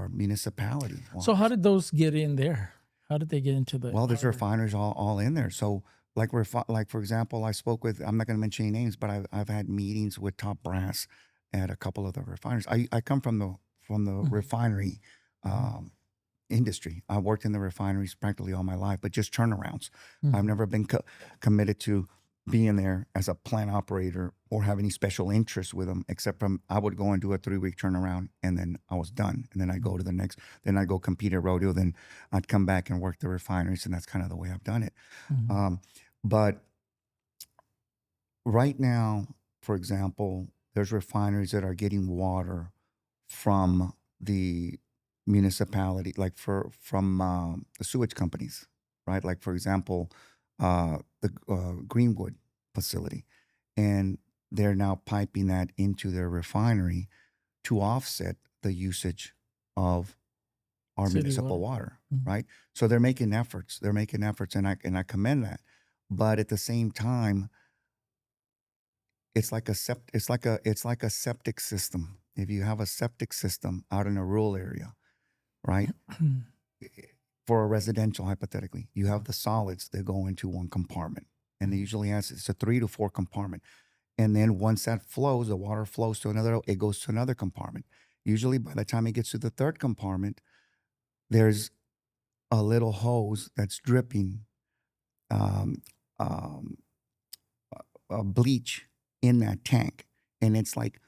municipality So how waters. did those get in there? How did they get into the Well, there's harbor? refineries all in there. So like like for example, I spoke with, I'm not going to mention any names, but I've had meetings with top brass at a couple of the refineries. I come from the Mhm. refinery um, industry. I worked in the refineries practically all my life, but just turnarounds. I've Mhm. never been committed to being there as a plant operator or have any special interest with them, except from I would go and do a 3-week turnaround, and then I was done. And then I go to the next, then I go compete at Rodeo. Then I'd come back and work the refineries, and that's kind of the way I've done it. Mhm. But right now, for example, there's refineries that are getting water from the municipality, like from the sewage companies, right? Like for example, the Greenwood facility, and they're now piping that into their refinery to offset the usage of our City municipal water. water, Mhm. right? So they're making efforts. They're making efforts, and I commend that. But at the same time, it's like a septic system. If you have a septic system out in a rural area, right? For a residential, hypothetically, you have the solids that go into one compartment, and it usually has, it's a 3 to 4 compartment. And then once that flows, the water flows to another, it goes to another compartment. Usually by the time it gets to the third compartment, there's a little hose that's dripping um, um, bleach in that tank. And it's like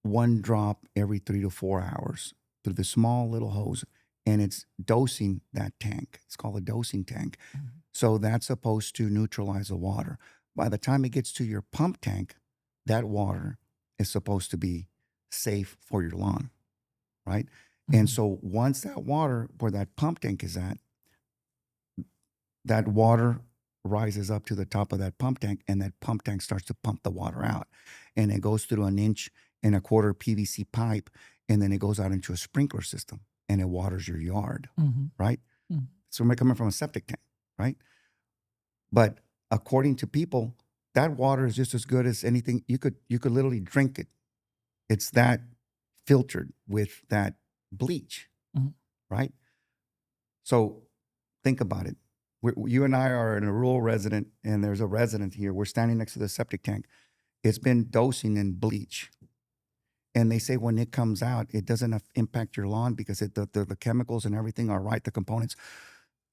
one drop every 3 to 4 hours through the small little hose. And it's dosing that tank. It's called a dosing tank. Mhm. So that's supposed to neutralize the water. By the time it gets to your pump tank, that water is supposed to be safe for your lawn, right? And Mhm. so once that water where that pump tank is at, that water rises up to the top of that pump tank, and that pump tank starts to pump the water out. And it goes through an 1.25 inch PVC pipe, and then it goes out into a sprinkler system, and it waters your yard, right? So we're coming from a septic tank, right? But according to people, that water is just as good as anything. You could literally drink it. It's that filtered with that bleach, right? So think about it. You and I are in a rural resident, and there's a resident here. We're standing next to the septic tank. It's been dosing in bleach. And they say when it comes out, it doesn't impact your lawn because the chemicals and everything are right, the components.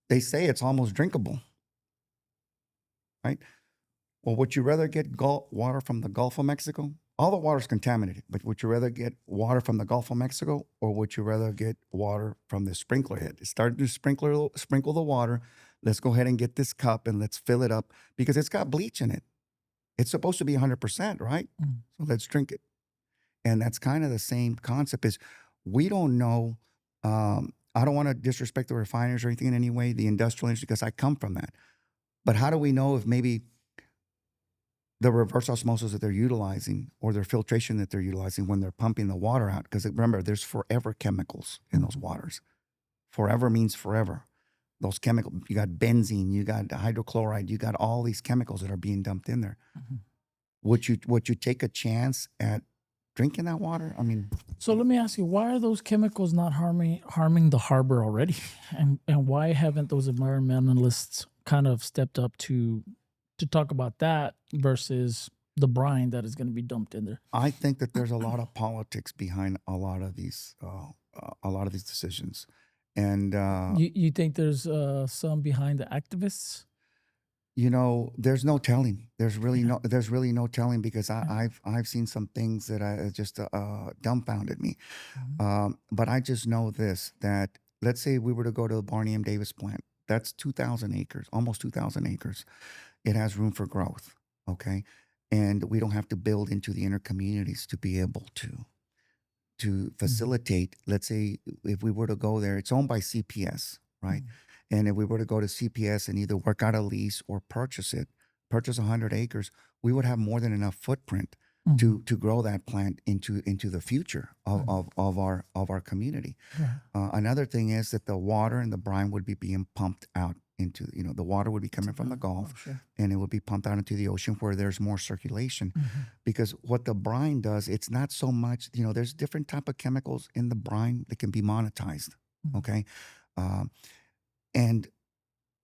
They say it's almost drinkable, right? Well, would you rather get water from the Gulf of Mexico? All the water is contaminated, but would you rather get water from the Gulf of Mexico, or would you rather get water from the sprinkler head? It's starting to sprinkle the water. Let's go ahead and get this cup and let's fill it up because it's got bleach in it. It's supposed to be 100%, right? So let's drink it. And that's kind of the same concept is we don't know. I don't want to disrespect the refiners or anything in any way, the industrial industry, because I come from that. But how do we know if maybe the reverse osmosis that they're utilizing or their filtration that they're utilizing when they're pumping the water out? Because remember, there's forever chemicals in those waters. Forever means forever. Those chemicals, you got benzene, you got hydrochloride, you got all these chemicals that are being dumped in there. Would you take a chance at drinking that water? I mean, so let me ask you, why are those chemicals not harming the harbor already? And why haven't those environmentalists kind of stepped up to talk about that versus the brine that is going to be dumped in there? I think that there's a lot of politics behind a lot of these decisions. And you think there's some behind the activists? There's no telling. There's really no telling because I've seen some things that I just dumbfounded me. But I just know this, that let's say we were to go to the Barney M. Davis plant. That's 2,000 acres, almost 2,000 acres. It has room for growth, okay? And we don't have to build into the inner communities to be able to facilitate. Let's say if we were to go there, it's owned by CPS, right? And if we were to go to CPS and either work out a lease or purchase 100 acres, we would have more than enough footprint to grow that plant into the future of our community. Another thing is that the water and the brine would be being pumped out into, the water would be coming from the Gulf, and it would be pumped out into the ocean where there's more circulation. Because what the brine does, it's not so much, there's different type of chemicals in the brine that can be monetized, okay?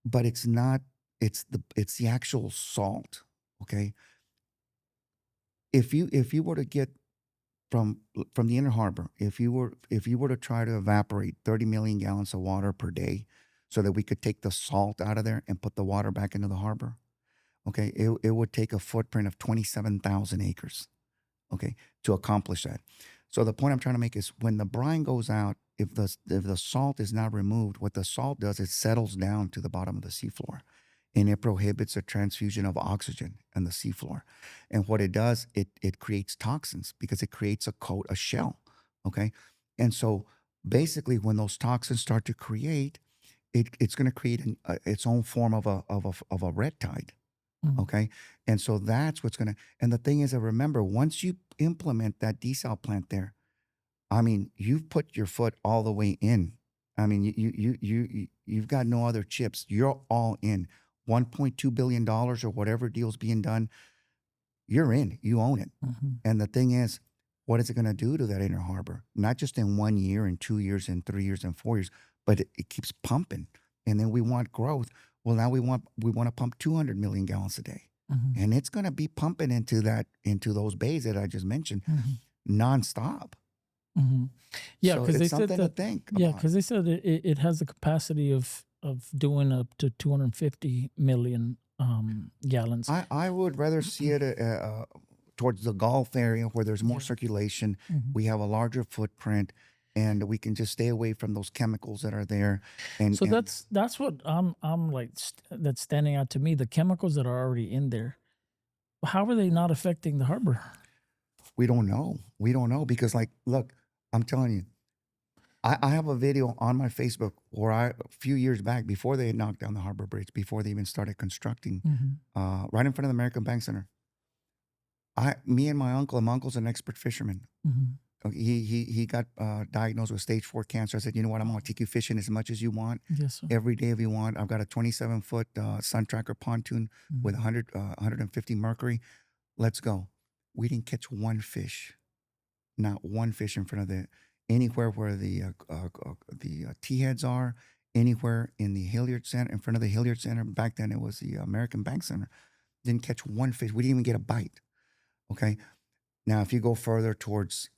But it's not, it's the actual salt, okay? If you were to get from the inner harbor, if you were to try to evaporate 30 million gallons of water per day so that we could take the salt out of there and put the water back into the harbor, okay, it would take a footprint of 27,000 acres, okay, to accomplish that. So the point I'm trying to make is when the brine goes out, if the salt is not removed, what the salt does, it settles down to the bottom of the seafloor, and it prohibits a transfusion of oxygen in the seafloor. And what it does, it creates toxins because it creates a coat, a shell, okay? And so basically when those toxins start to create, it's going to create its own form of a red tide, okay? And so that's what's going to, and the thing is that remember, once you implement that desal plant there, I mean, you've put your foot all the way in. I mean, you've got no other chips. You're all in. $1.2 billion or whatever deal's being done, you're in. You own it. And the thing is, what is it going to do to that inner harbor? Not just in 1 year and 2 years and 3 years and 4 years, but it keeps pumping. And then we want growth. Well, now we want to pump 200 million gallons a day. And it's going to be pumping into those bays that I just mentioned nonstop. Yeah, So because it's they said something that. to think Yeah, about. because they said that it has the capacity of doing up to 250 million gallons. I would rather see it towards the Gulf area where there's more circulation. We have a larger footprint, and we can just stay away from those chemicals that are there. And So that's what I'm like that's standing out to me. The chemicals that are already in there, how are they not affecting the harbor? we don't know. We don't know because, like, look, I'm telling you, I have a video on my Facebook where a few years back, before they had knocked down the Harbor Bridge, before they even started constructing, right in front of the American Bank Center. Me and my uncle's an expert fisherman. He got diagnosed with stage 4 cancer. I said, you know what? I'm going to take you fishing as much as you want, Yes, sir. every day if you want. I've got a 27-foot sun tracker pontoon with 150 mercury. Let's go. We didn't catch one fish, not one fish in front of anywhere where the T-heads are, anywhere in the Hilliard Center, in front of the Hilliard Center. Back then it was the American Bank Center. Didn't catch one fish. We didn't even get a bite. Okay. Now, if you go further towards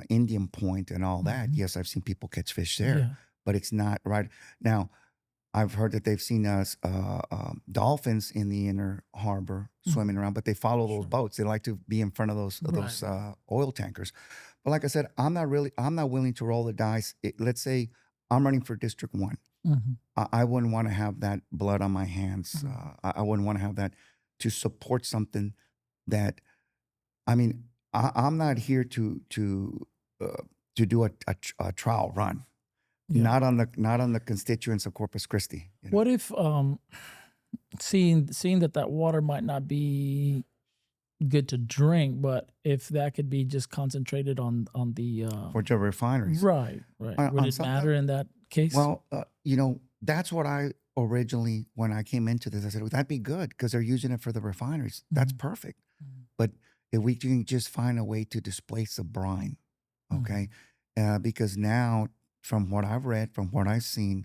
Indian Point and all that, yes, I've seen people catch fish there, but it's not right now. I've heard that they've seen dolphins in the inner harbor swimming around, but they follow those boats. They like to be in front of those oil tankers. But like I said, I'm not willing to roll the dice. Let's say I'm running for District 1. I wouldn't want to have that blood on my hands. I wouldn't want to have that to support something that, I mean, I'm not here to do a trial run. Not on the constituents of Corpus Christi. You know? What if seeing that water might not be good to drink, but if that could be just concentrated on the for the refineries, right? Would it matter in that case? Well, that's what I originally, when I came into this, I said, well, that'd be good because they're using it for the refineries. That's perfect. But if we can just find a way to displace the brine, okay, because now, from what I've read, from what I've seen,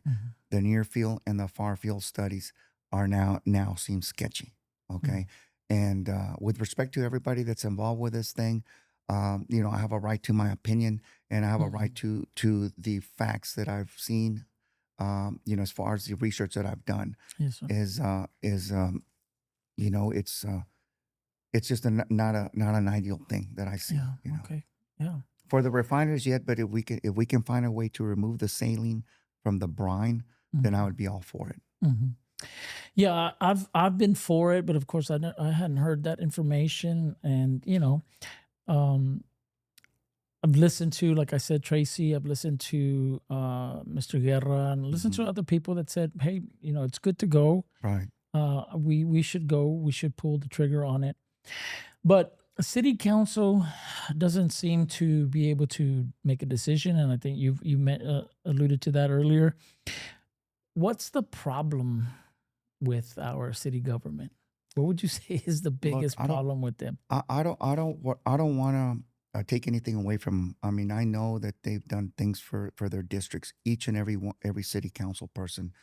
the near field and the far field studies are now seem sketchy. Okay. And with respect to everybody that's involved with this thing, I have a right to my opinion, and I have a right to the facts that I've seen. As far as the research that I've done, it's just not an ideal thing that I see. Okay. Yeah. For the refiners yet, but if we can find a way to remove the saline from the brine, then I would be all for it. Yeah, I've been for it, but of course I hadn't heard that information, and I've listened to, like I said, Tracy. I've listened to Mr. Guerra, and listened to other people that said, hey, it's good to go. Right. We should go. We should pull the trigger on it, but city council doesn't seem to be able to make a decision, and I think you alluded to that earlier. What's the problem with our city government? What would you say is the biggest problem with them? I don't want to take anything away from. I mean, I know that they've done things for their districts. Each and every city council person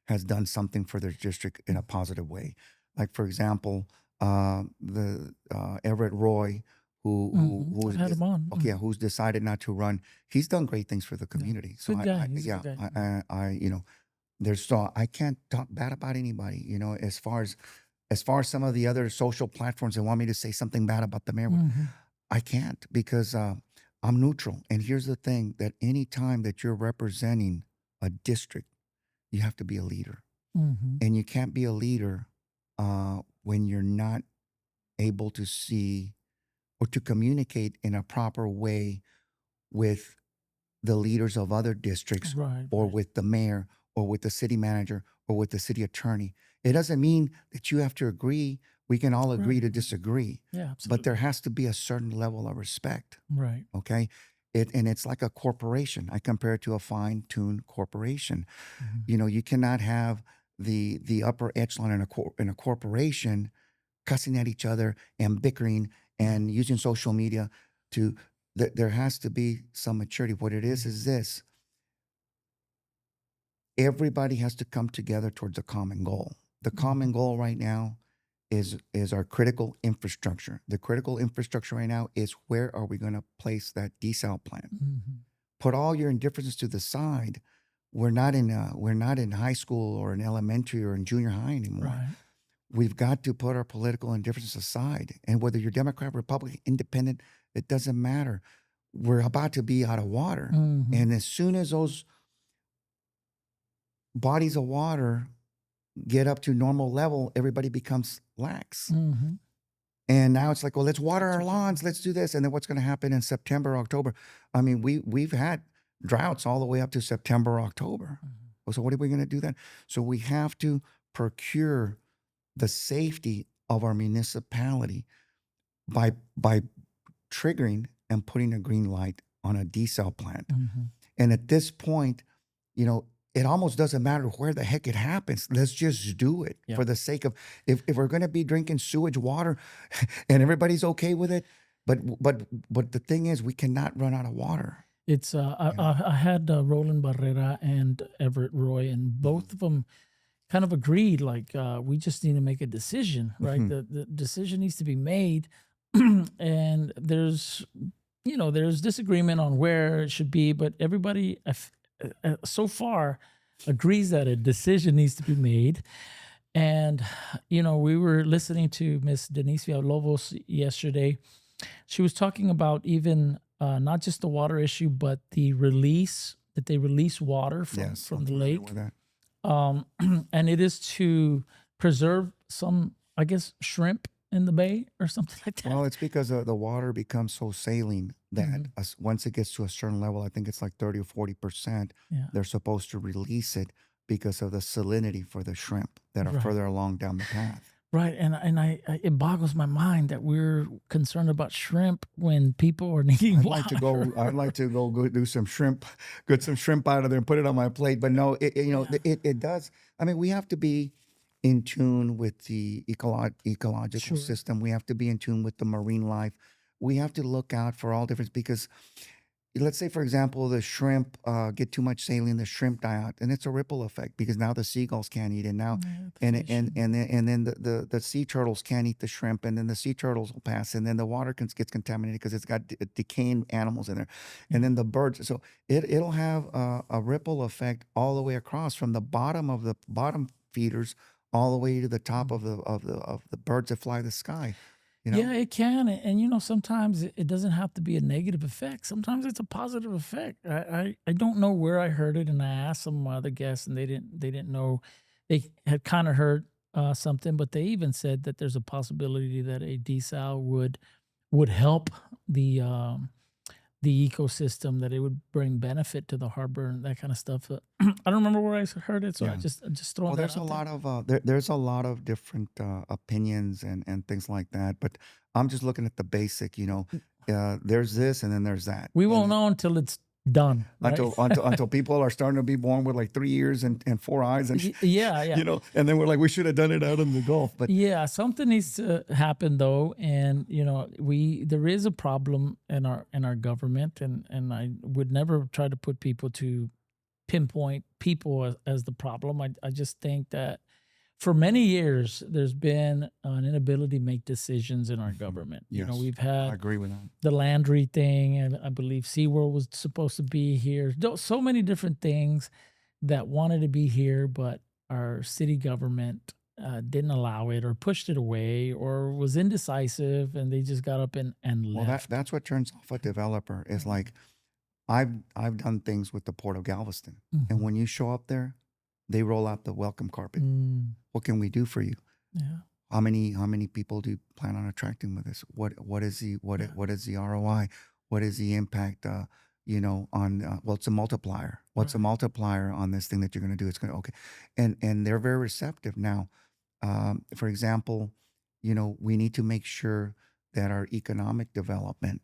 has done something for their district in a positive way. Like, for example, the Everett Roy, who's had him on. Who's decided not to run. He's done great things for the community. So Good guy. He's a good guy. I can't talk bad about anybody. As far as some of the other social platforms that want me to say something bad about the mayor, I can't, because I'm neutral. And here's the thing: that any time that you're representing a district, you have to be a leader, and you can't be a leader when you're not able to see or to communicate in a proper way with the leaders of other districts, or with the mayor, or with the city manager, or with the city attorney. It doesn't mean that you have to agree. We can all agree to disagree. Yeah, absolutely. But there has to be a certain level of respect. Right. Okay. And it's like a corporation. I compare it to a fine-tuned corporation. You cannot have the upper echelon in a corporation cussing at each other and bickering and using social media there has to be some maturity. What it is this: everybody has to come together towards a common goal. The common goal right now is our critical infrastructure. The critical infrastructure right now is, where are we going to place that desal plant? Put all your indifferences to the side. We're not in high school or in elementary or in junior high anymore. Right. We've got to put our political indifferences aside. And whether you're Democrat, Republican, Independent, it doesn't matter. We're about to be out of water. And as soon as those bodies of water get up to normal level, everybody becomes lax. And now it's like, well, let's water our lawns, let's do this. And then what's going to happen in September, October? I mean, we've had droughts all the way up to September, October. So what are we going to do then? So we have to procure the safety of our municipality by triggering and putting a green light on a desal plant. And at this point, you know, it almost doesn't matter where the heck it happens. Let's just do it for the sake of, if we're going to be drinking sewage water and everybody's okay with it. But the thing is, we cannot run out of water. It's I had Roland Barrera and Everett Roy, and both of them kind of agreed, like, we just need to make a decision, right? The decision needs to be made. And there's disagreement on where it should be, but everybody so far agrees that a decision needs to be made. And, you know, we were listening to Miss Denise Villalobos yesterday. She was talking about even not just the water issue, but the release, that they release water from the lake. And it is to preserve some, I guess, shrimp in the bay or something like that. Well, it's because the water becomes so saline that once it gets to a certain level, I think it's like 30 or 40%, they're supposed to release it because of the salinity for the shrimp that are further along down the path. Right, and it boggles my mind that we're concerned about shrimp when people are needing water. I'd like to go do some shrimp, get some shrimp out of there and put it on my plate. But no, it does. I mean, we have to be in tune with the ecological system. We have to be in tune with the marine life. We have to look out for all different, because let's say, for example, the shrimp get too much saline, the shrimp die out, and it's a ripple effect because now the seagulls can't eat it now, and then the sea turtles can't eat the shrimp, and then the sea turtles will pass, and then the water gets contaminated because it's got decaying animals in there, and then the birds. So it'll have a ripple effect all the way across from the bottom of the bottom feeders all the way to the top of the birds that fly the sky. You know? Yeah, it can, and you know, sometimes it doesn't have to be a negative effect. Sometimes it's a positive effect. I don't know where I heard it, and I asked some other guests, and they didn't know. They had kind of heard something, but they even said that there's a possibility that a desal would help the ecosystem, that it would bring benefit to the harbor and that kind of stuff. I don't remember where I heard it, so I just throw that there's out a there. lot of there's a lot of different opinions and things like that, but I'm just looking at the basic. You know, there's this and then there's that. We won't know until it's done, right? until people are starting to be born with like 3 ears and 4 eyes, and yeah, you know, and then we're like, we should have done it out in the Gulf. But yeah, something needs to happen though, and you know, there is a problem in our government, and I would never try to put people to pinpoint people as the problem. I just think that for many years there's been an inability to make decisions in our government. You know, we've I had agree with that. the Landry thing, and I believe SeaWorld was supposed to be here. So many different things that wanted to be here, but our city government didn't allow it, or pushed it away, or was indecisive, and they just got up and Well, left. that's what turns off a developer. Is like, I've done things with the Port of Galveston, and when you show up there, they roll out the welcome carpet. What can we do for you? Yeah. How many people do you plan on attracting with this? What is the ROI? What is the impact? You know, on well, it's a multiplier. What's a multiplier on this thing that you're going to do? It's going to and they're very receptive now. For example, you know, we need to make sure that our economic development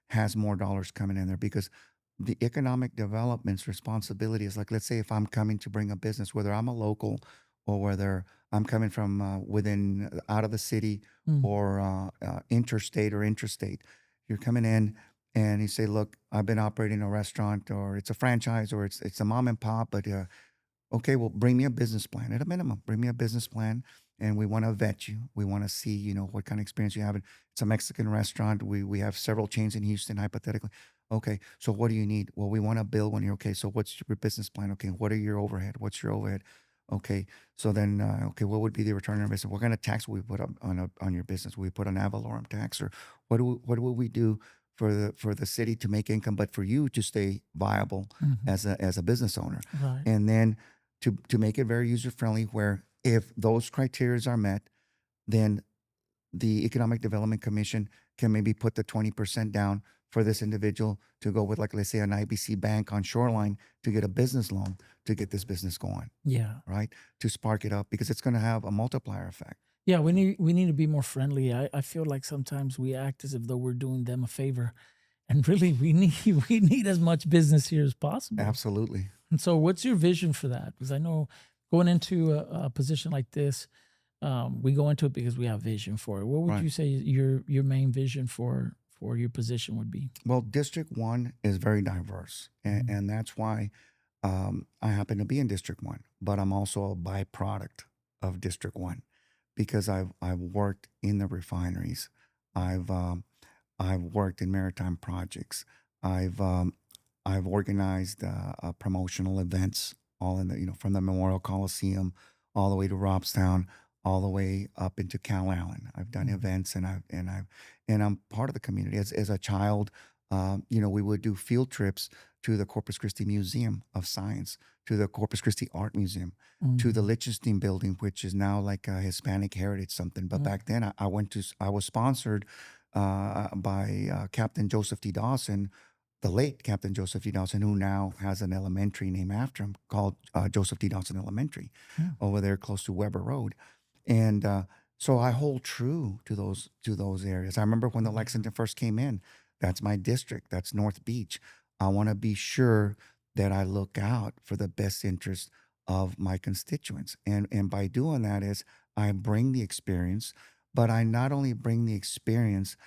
has more dollars coming in there, because the economic development's responsibility is like, let's say if I'm coming to bring a business, whether I'm a local or whether I'm coming from within out of the city or interstate or intrastate, you're coming in and you say, look, I've been operating a restaurant, or it's a franchise, or it's a mom and pop, but okay, well, bring me a business plan at a minimum. Bring me a business plan, and we want to vet you. We want to see, you know, what kind of experience you have. It's a Mexican restaurant. We have several chains in Houston, hypothetically. Okay, so what do you need? Well, we want to build one here. Okay, so what's your business plan? Okay, what are your overhead? What's your overhead? Okay, so then, okay, what would be the return on investment? What kind of tax will we put up on your business? Will we put an ad valorem tax, or what will we do for the city to make income, but for you to stay viable as a business owner? Right. And then to make it very user friendly, where if those criteria are met, then the Economic Development Commission can maybe put the 20% down for this individual to go with, like, let's say, an IBC bank on Shoreline to get a business loan to get this business going, Yeah. right? To spark it up, because it's going to have a multiplier effect. Yeah, we need to be more friendly. I feel like sometimes we act as if though we're doing them a favor, and really we need we need as much business here as possible. Absolutely. And so, what's your vision for that? Because I know going into a position like this, we go into it because we have vision for it. What would Right. you say your main vision for your position would be? Well, District 1 is very diverse, and that's why I happen to be in District 1, but I'm also a byproduct of District 1 because I've worked in the refineries. I've worked in maritime projects. I've organized promotional events, all in the, from the Memorial Coliseum all the way to Robstown, all the way up into Cal Allen. I've done events, and I'm part of the community. As a child, we would do field trips to the Corpus Christi Museum of Science, to the Corpus Christi Art Museum, to the Lichtenstein Building, which is now like a Hispanic heritage something. But back then, I was sponsored by Captain Joseph D. Dawson, the late Captain Joseph D. Dawson, who now has an elementary named after him called Joseph D. Dawson Elementary over there close to Weber Road. And so I hold true to those areas. I remember when the Lexington first came in, that's my district, that's North Beach. I want to be sure that I look out for the best interest of my constituents. And by doing that is I bring the experience, but I not only bring the experience,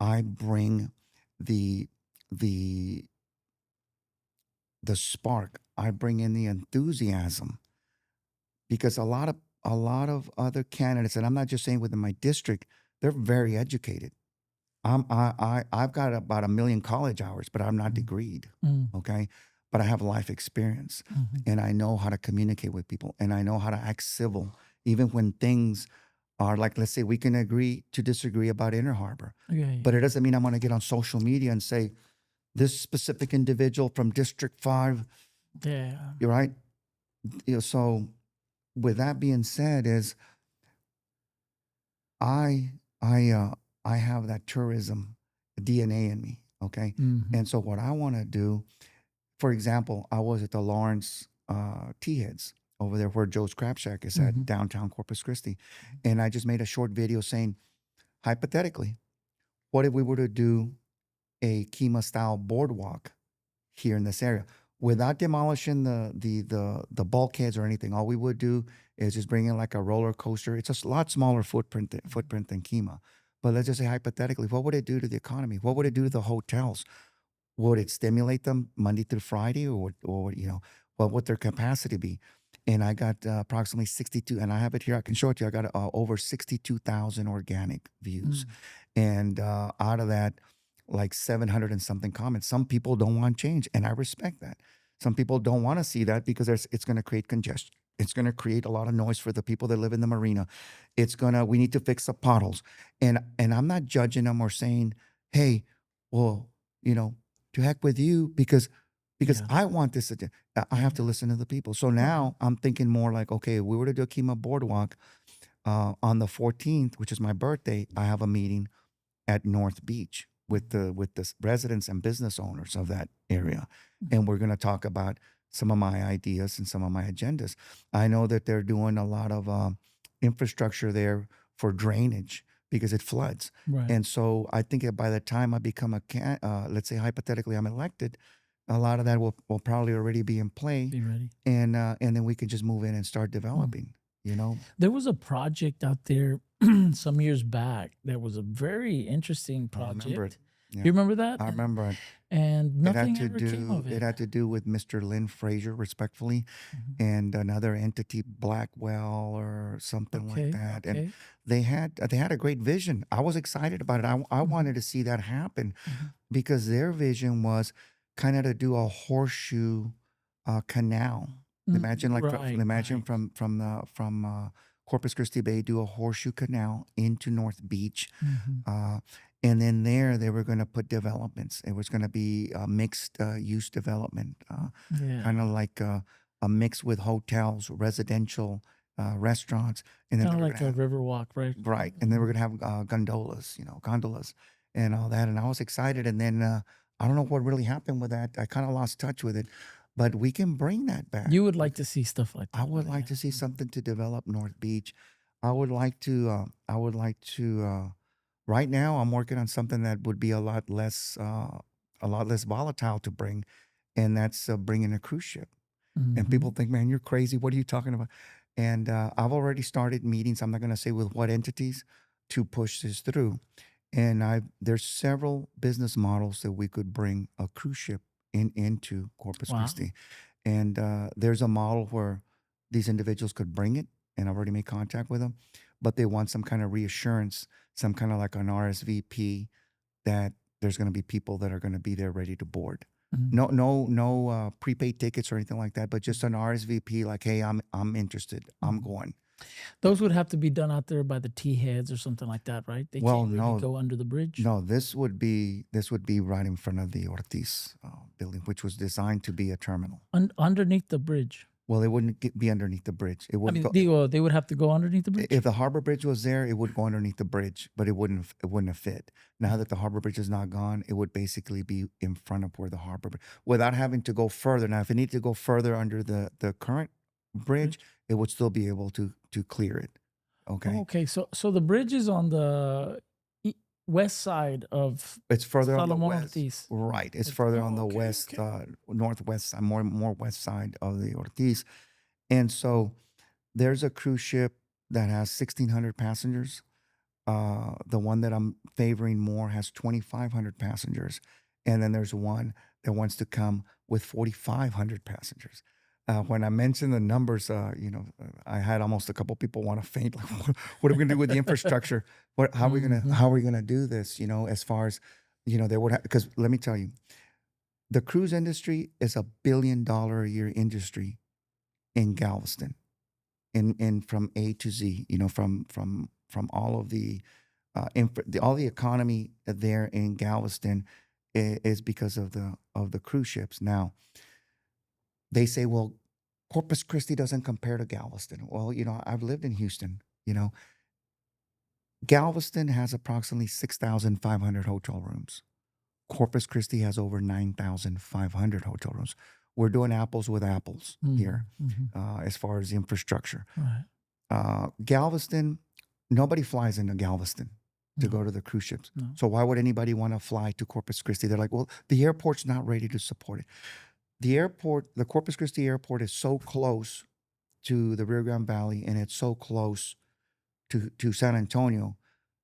I bring the spark. I bring in the enthusiasm, because a lot of other candidates, and I'm not just saying within my district, they're very educated. I've got about 1 million college hours, but I'm not degreed. Okay. But I have life experience, and I know how to communicate with people, and I know how to act civil, even when things are like, let's say we can agree to disagree about Inner Harbor, but it doesn't mean I'm going to get on social media and say this specific individual from District 5. Yeah. You're right. So with that being said, is I have that tourism DNA in me. Okay. And so what I want to do, for example, I was at the Lawrence Tea-Heads over there where Joe's Crab Shack is at downtown Corpus Christi. And I just made a short video saying, hypothetically, what if we were to do a Kima style boardwalk here in this area without demolishing the bulkheads or anything? All we would do is just bring in like a roller coaster. It's a lot smaller footprint than Kima. But let's just say hypothetically, what would it do to the economy? What would it do to the hotels? Would it stimulate them Monday through Friday, or what would their capacity be? And I got approximately 62, and I have it here. I can show it to you. I got over 62,000 organic views, and out of that, like 700 and something comments. Some people don't want change, and I respect that. Some people don't want to see that because it's going to create congestion. It's going to create a lot of noise for the people that live in the marina. We need to fix the potholes, and I'm not judging them or saying, hey, well, to heck with you, because I want this. I have to listen to the people. So now I'm thinking more like, okay, if we were to do a Kima Boardwalk on the 14th, which is my birthday, I have a meeting at North Beach with the residents and business owners of that area, and we're going to talk about some of my ideas and some of my agendas. I know that they're doing a lot of infrastructure there for drainage because it floods. Right. And so I think that by the time I become let's say hypothetically I'm elected, a lot of that will probably already be in play. Be ready. And then we can just move in and start developing, There was a project out there some years back that was a very interesting project. I remember it. Yeah. You remember that? I remember it. And nothing ever came of it. It had to do with Mr. Lynn Fraser, respectfully, and another entity, Blackwell or something like that. And they had a great vision. I was excited about it. I wanted to see that happen because their vision was kind of to do a horseshoe canal. Imagine from Corpus Christi Bay, do a horseshoe canal into North Beach. And then there, they were going to put developments. It was going to be a mixed use development, kind of like a mix with hotels, residential, restaurants, and then Kind of they're like gonna a have river walk, right? right, and then we're gonna have gondolas, and all that. And I was excited, and then I don't know what really happened with that. I kind of lost touch with it, but we can bring that back. You would like to see stuff like I that. would like to see something to develop North Beach. I would like to. I would like to. Right now, I'm working on something that would be a lot less volatile to bring, and that's bringing a cruise ship. And Mm-hmm. people think, man, you're crazy. What are you talking about? And I've already started meetings. I'm not going to say with what entities to push this through. And there's several business models that we could bring a cruise ship into Corpus Wow. Christi. And there's a model where these individuals could bring it, and I've already made contact with them, but they want some kind of reassurance, some kind of like an RSVP that there's going to be people that are going to be there ready to board. Mm-hmm. No prepaid tickets or anything like that, but just an RSVP, like, hey, I'm interested, I'm going. Those would have to be done out there by the T heads or something like that, right? They Well, can't really no, go under the bridge. no, this would be right in front of the Ortiz building, which was designed to be a terminal. Underneath the bridge. Well, it wouldn't be underneath the bridge. It I wouldn't mean, go. they would have to go underneath the bridge. If the harbor bridge was there, it would go underneath the bridge, but it wouldn't have fit. Now that the harbor bridge is not gone, it would basically be in front of where the harbor bridge, without having to go further. Now, if it needed to go further under the current bridge, it would still be able to clear it. Okay. Oh, okay, so the bridge is on the west side of It's further on the Salomon west. Ortiz. Right. It's further on the okay, west, okay. Northwest side, more west side of the Ortiz. And so there's a cruise ship that has 1,600 passengers. The one that I'm favoring more has 2,500 passengers. And then there's one that wants to come with 4,500 passengers. When I mentioned the numbers, I had almost a couple people want to faint. Like, what are we going to do with the infrastructure? How are we going to do this? As far as, they would because let me tell you, the cruise industry is $1 billion a year industry in Galveston, in from A to Z. From all of the all the economy there in Galveston is because of the cruise ships. Now, they say, well, Corpus Christi doesn't compare to Galveston. Well, I've lived in Houston. Galveston has approximately 6,500 hotel rooms. Corpus Christi has over 9,500 hotel rooms. We're doing apples with apples here as far as the infrastructure. Right. Galveston, nobody flies into Galveston to go to the cruise ships. No. So why would anybody want to fly to Corpus Christi? They're like, well, the airport's not ready to support it. The Corpus Christi airport is so close to the Rio Grande Valley, and it's so close to San Antonio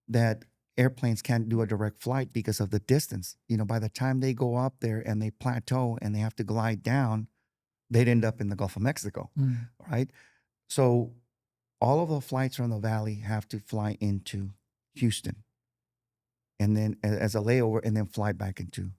that airplanes can't do a direct flight because of the distance. By the time they go up there and they plateau and they have to glide down, they'd end up in the Gulf of Mexico, right? So all of the flights from the valley have to fly into Houston, and then as a layover, and then fly back into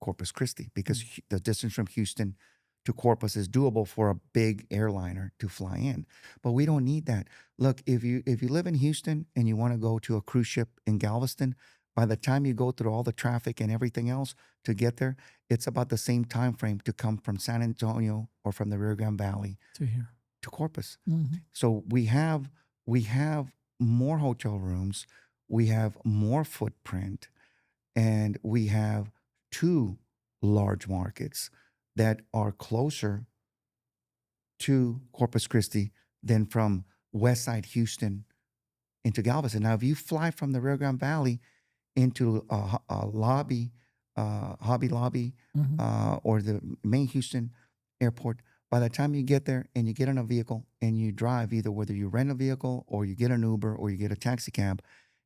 Corpus Christi, because the distance from Houston to Corpus is doable for a big airliner to fly in. But we don't need that. Look, if you live in Houston and you want to go to a cruise ship in Galveston, by the time you go through all the traffic and everything else to get there, it's about the same time frame to come from San Antonio or from the Rio Grande Valley to here to Corpus. So we have more hotel rooms, we have more footprint, and we have 2 large markets that are closer to Corpus Christi than from West Side Houston into Galveston. Now, if you fly from the Rio Grande Valley into a Hobby Lobby, or the main Houston airport, by the time you get there and you get in a vehicle and you drive, either whether you rent a vehicle or you get an Uber or you get a taxi cab,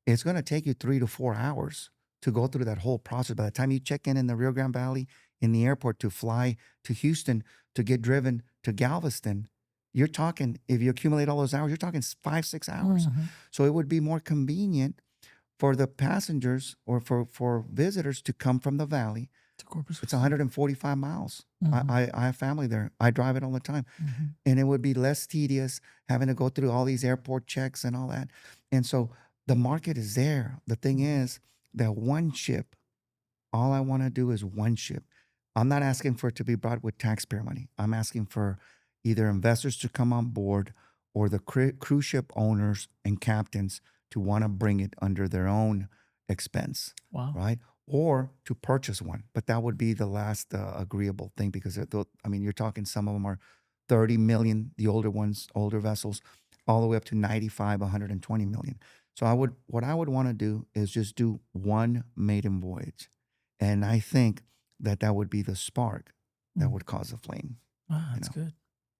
it's going to take you 3 to 4 hours to go through that whole process. By the time you check in the Rio Grande Valley in the airport to fly to Houston to get driven to Galveston, you're talking, if you accumulate all those hours, you're talking 5-6 hours. So it would be more convenient for the passengers or for visitors to come from the valley to Corpus. It's 145 miles. I have family there. I drive it all the time. And it would be less tedious having to go through all these airport checks and all that. And so the market is there. The thing is that one ship, all I want to do is one ship. I'm not asking for it to be brought with taxpayer money. I'm asking for either investors to come on board or the cruise ship owners and captains to want to bring it under their own expense, Wow. right? Or to purchase one. But that would be the last agreeable thing because, I mean, you're talking some of them are 30 million, the older ones, older vessels, all the way up to 95, 120 million. So what I would want to do is just do one maiden voyage. And I think that would be the spark that would cause a flame. Ah, that's good.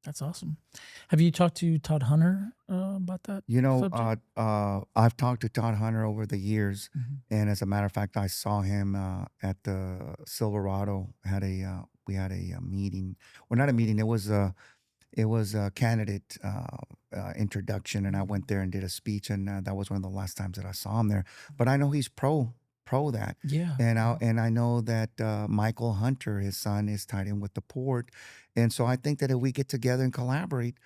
That's awesome. Have you talked to Todd Hunter about that? I've talked to Todd Hunter over the years, and as a matter of fact, I saw him at the Silverado. We had a meeting, or not a meeting. It was a candidate introduction, and I went there and did a speech, and that was one of the last times that I saw him there. But I know he's pro that. Yeah. And I know that Michael Hunter, his son, is tied in with the port. And so I think that if we get together and collaborate,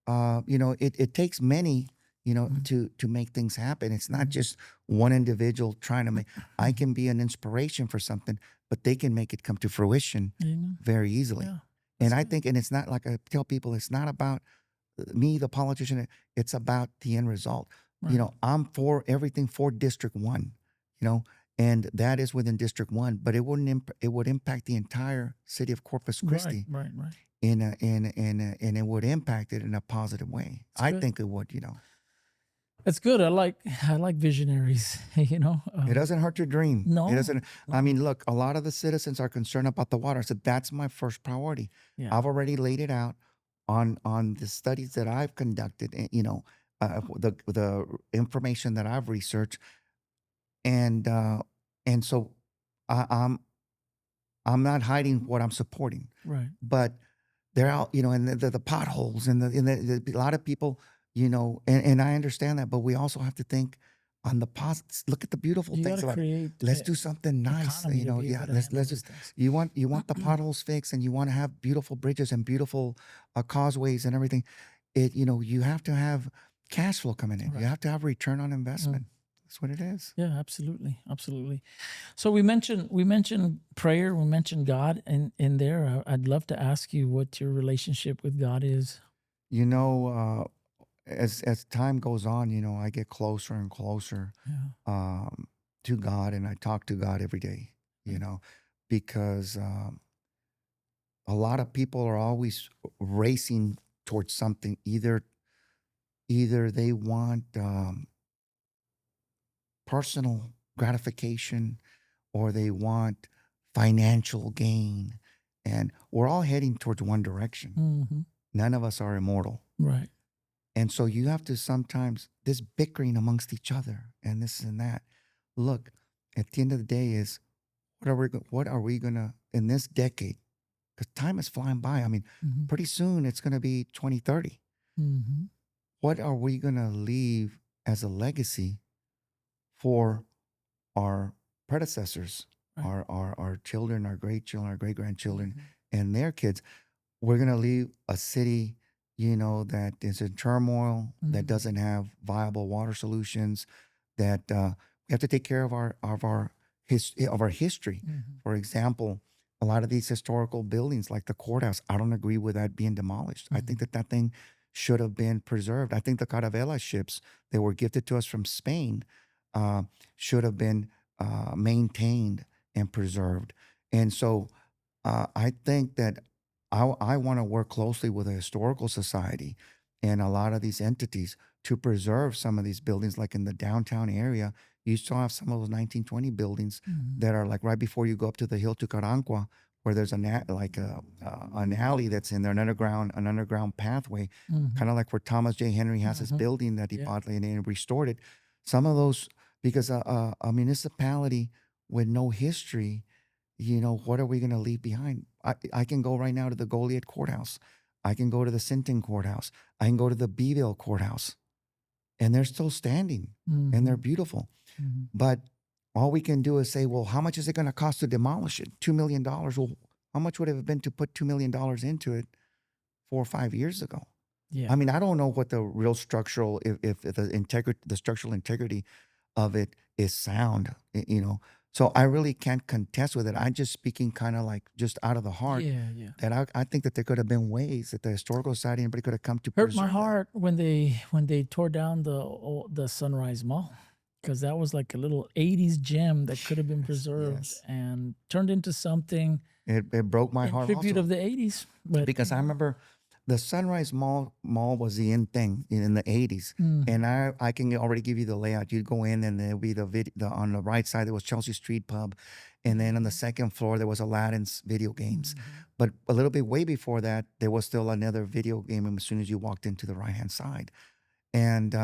it takes many, to make things happen. It's not just one individual trying to make. I can be an inspiration for something, but they can make it come to fruition very easily. Yeah, and I think, and it's not like I tell people, it's not about me, the politician. It's about the end result. Right. I'm for everything for District 1, and that is within District 1, but it would impact the entire city of Corpus Christi. Right. And it would impact it in a positive way. I think it would, That's good. I like visionaries. It doesn't hurt to dream. No. It doesn't. I mean, look, a lot of the citizens are concerned about the water. So that's my first priority. Yeah. I've already laid it out on the studies that I've conducted, and the information that I've researched, and so I'm not hiding what I'm supporting. Right. But they're out, and the potholes and a lot of people, and I understand that, but we also have to think on the positives. Look at the beautiful things. Let's do something nice. Let's just. You want the potholes fixed, and you want to have beautiful bridges and beautiful causeways and everything. You have to have cash flow coming in. Right. You have to have return on investment. That's what it is. Yeah, absolutely. So we mentioned prayer, we mentioned God in there. I'd love to ask you what your relationship with God is. As time goes on, I get closer and closer to God, and I talk to God every day, because a lot of people are always racing towards something. Either they want personal gratification, or they want financial gain, and we're all heading towards one direction. None of us are immortal, right? And so you have to sometimes, this bickering amongst each other and this and that. Look, at the end of the day, is what are we gonna in this decade? Because time is flying by. I mean, pretty soon it's gonna be 2030. What are we gonna leave as a legacy for our predecessors, right? Our children, our great children, our great grandchildren, and their kids? We're gonna leave a city, that is in turmoil, that doesn't have viable water solutions, that we have to take care of our history. For example, a lot of these historical buildings, like the courthouse, I don't agree with that being demolished. I think that thing should have been preserved. I think the Caravela ships that were gifted to us from Spain should have been maintained and preserved. And so I think that I want to work closely with a historical society and a lot of these entities to preserve some of these buildings. Like in the downtown area, you still have some of those 1920 buildings that are like right before you go up to the hill to Carancua, where there's an alley that's in there, an underground pathway, kind of like where Thomas J. Henry has his building that he bought and restored it. Some of those, because a municipality with no history, what are we going to leave behind? I can go right now to the Goliad Courthouse. I can go to the Sinton Courthouse. I can go to the Beeville Courthouse. And they're still standing, and they're beautiful. But all we can do is say, well, how much is it going to cost to demolish it? $2 million. Well, how much would it have been to put $2 million into it 4 or 5 years ago? Yeah. I mean, I don't know what the real structural, if the structural integrity of it is sound, So I really can't contest with it. I'm just speaking kind of like just out of the heart. Yeah. That I think that there could have been ways that the historical society and everybody could have come to Hurt my preserve that. heart when they tore down the Sunrise Mall, because that was like a little 80s gem that could have been preserved yes. and turned into something It broke my in heart tribute also. of the 80s. But Because I remember the Sunrise Mall was the in thing in the 80s. And I can already give you the layout. You'd go in and there'll be on the right side, there was Chelsea Street Pub. And then on the second floor, there was Aladdin's video games. But a little bit way before that, there was still another video game room as soon as you walked into the right-hand side. And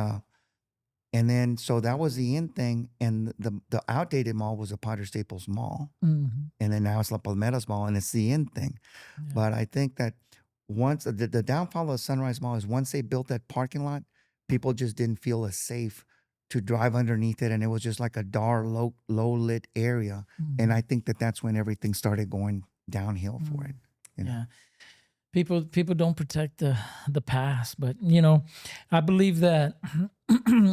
then, so that was the in thing. And the outdated mall was a Potter Staples Mall. And then now it's La Palmeras Mall, and it's the in thing. Yeah. But I think that once the downfall of Sunrise Mall is once they built that parking lot, people just didn't feel as safe to drive underneath it. And it was just like a dark, low lit area. And I think that that's when everything started going downhill for it. You know? Yeah. People don't protect the past, but I believe that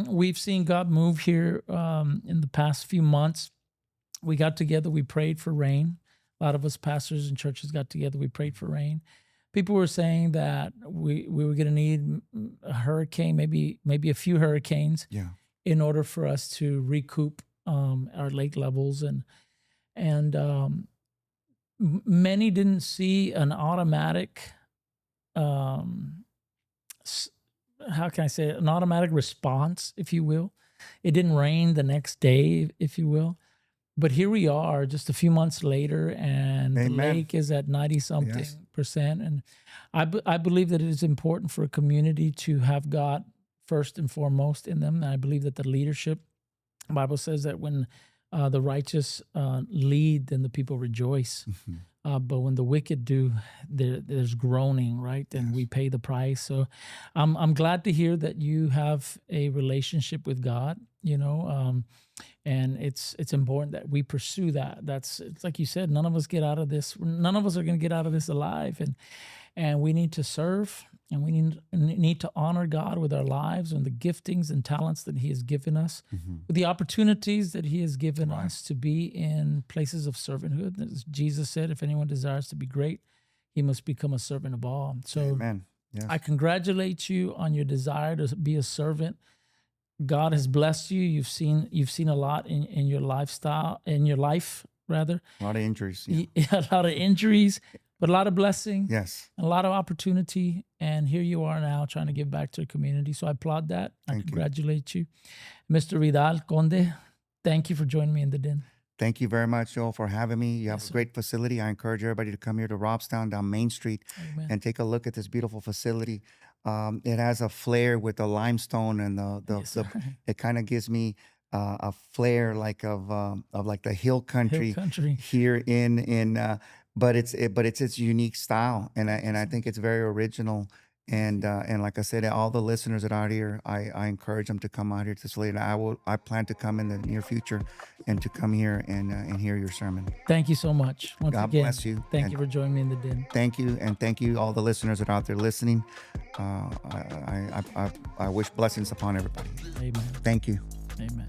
we've seen God move here in the past few months. We got together, we prayed for rain. A lot of us pastors and churches got together, we prayed for rain. People were saying that we were going to need a hurricane, maybe a few hurricanes, in order for us to recoup our lake levels, and many didn't see an automatic, how can I say it? An automatic response, if you will. It didn't rain the next day, if you will. But here we are just a few months later, and Amen. the lake is at 90-something percent. And I believe that it is important for a community to have God first and foremost in them. And I believe that the leadership, the Bible says that when the righteous lead, then the people rejoice. But when the wicked do, there's groaning, right? And we pay the price. So I'm glad to hear that you have a relationship with God, and it's important that we pursue that. It's like you said, none of us get out of this. None of us are going to get out of this alive. And we need to serve, and we need to honor God with our lives and the giftings and talents that He has given us, with the opportunities that He has given us to be in places of servanthood. As Jesus said, if anyone desires to be great, he must become a servant of all. So Amen. Yes. I congratulate you on your desire to be a servant. God has blessed you. You've seen a lot in your lifestyle, in your life, rather. A lot of injuries. A lot of injuries. But a lot of blessing, Yes. a lot of opportunity, and here you are now trying to give back to the community. So I applaud that. I congratulate you. Mr. Vidal Conde, thank you for joining me in the den. Thank you very much, Joel, for having me. You have a great facility. I encourage everybody to come here to Robstown down Main Street and take a look at this beautiful facility. It has a flair with the limestone, and it kind of gives me a flair like of like the hill country here in. But it's its unique style, and I think it's very original. And like I said, all the listeners that are out here, I encourage them to come out here to this later. I plan to come in the near future, and to come here and hear your sermon. Thank you so much. Once God again, bless you. Thank you for joining me in the den. Thank you, and thank you all the listeners that are out there listening. I wish blessings upon everybody. Amen. Thank you. Amen.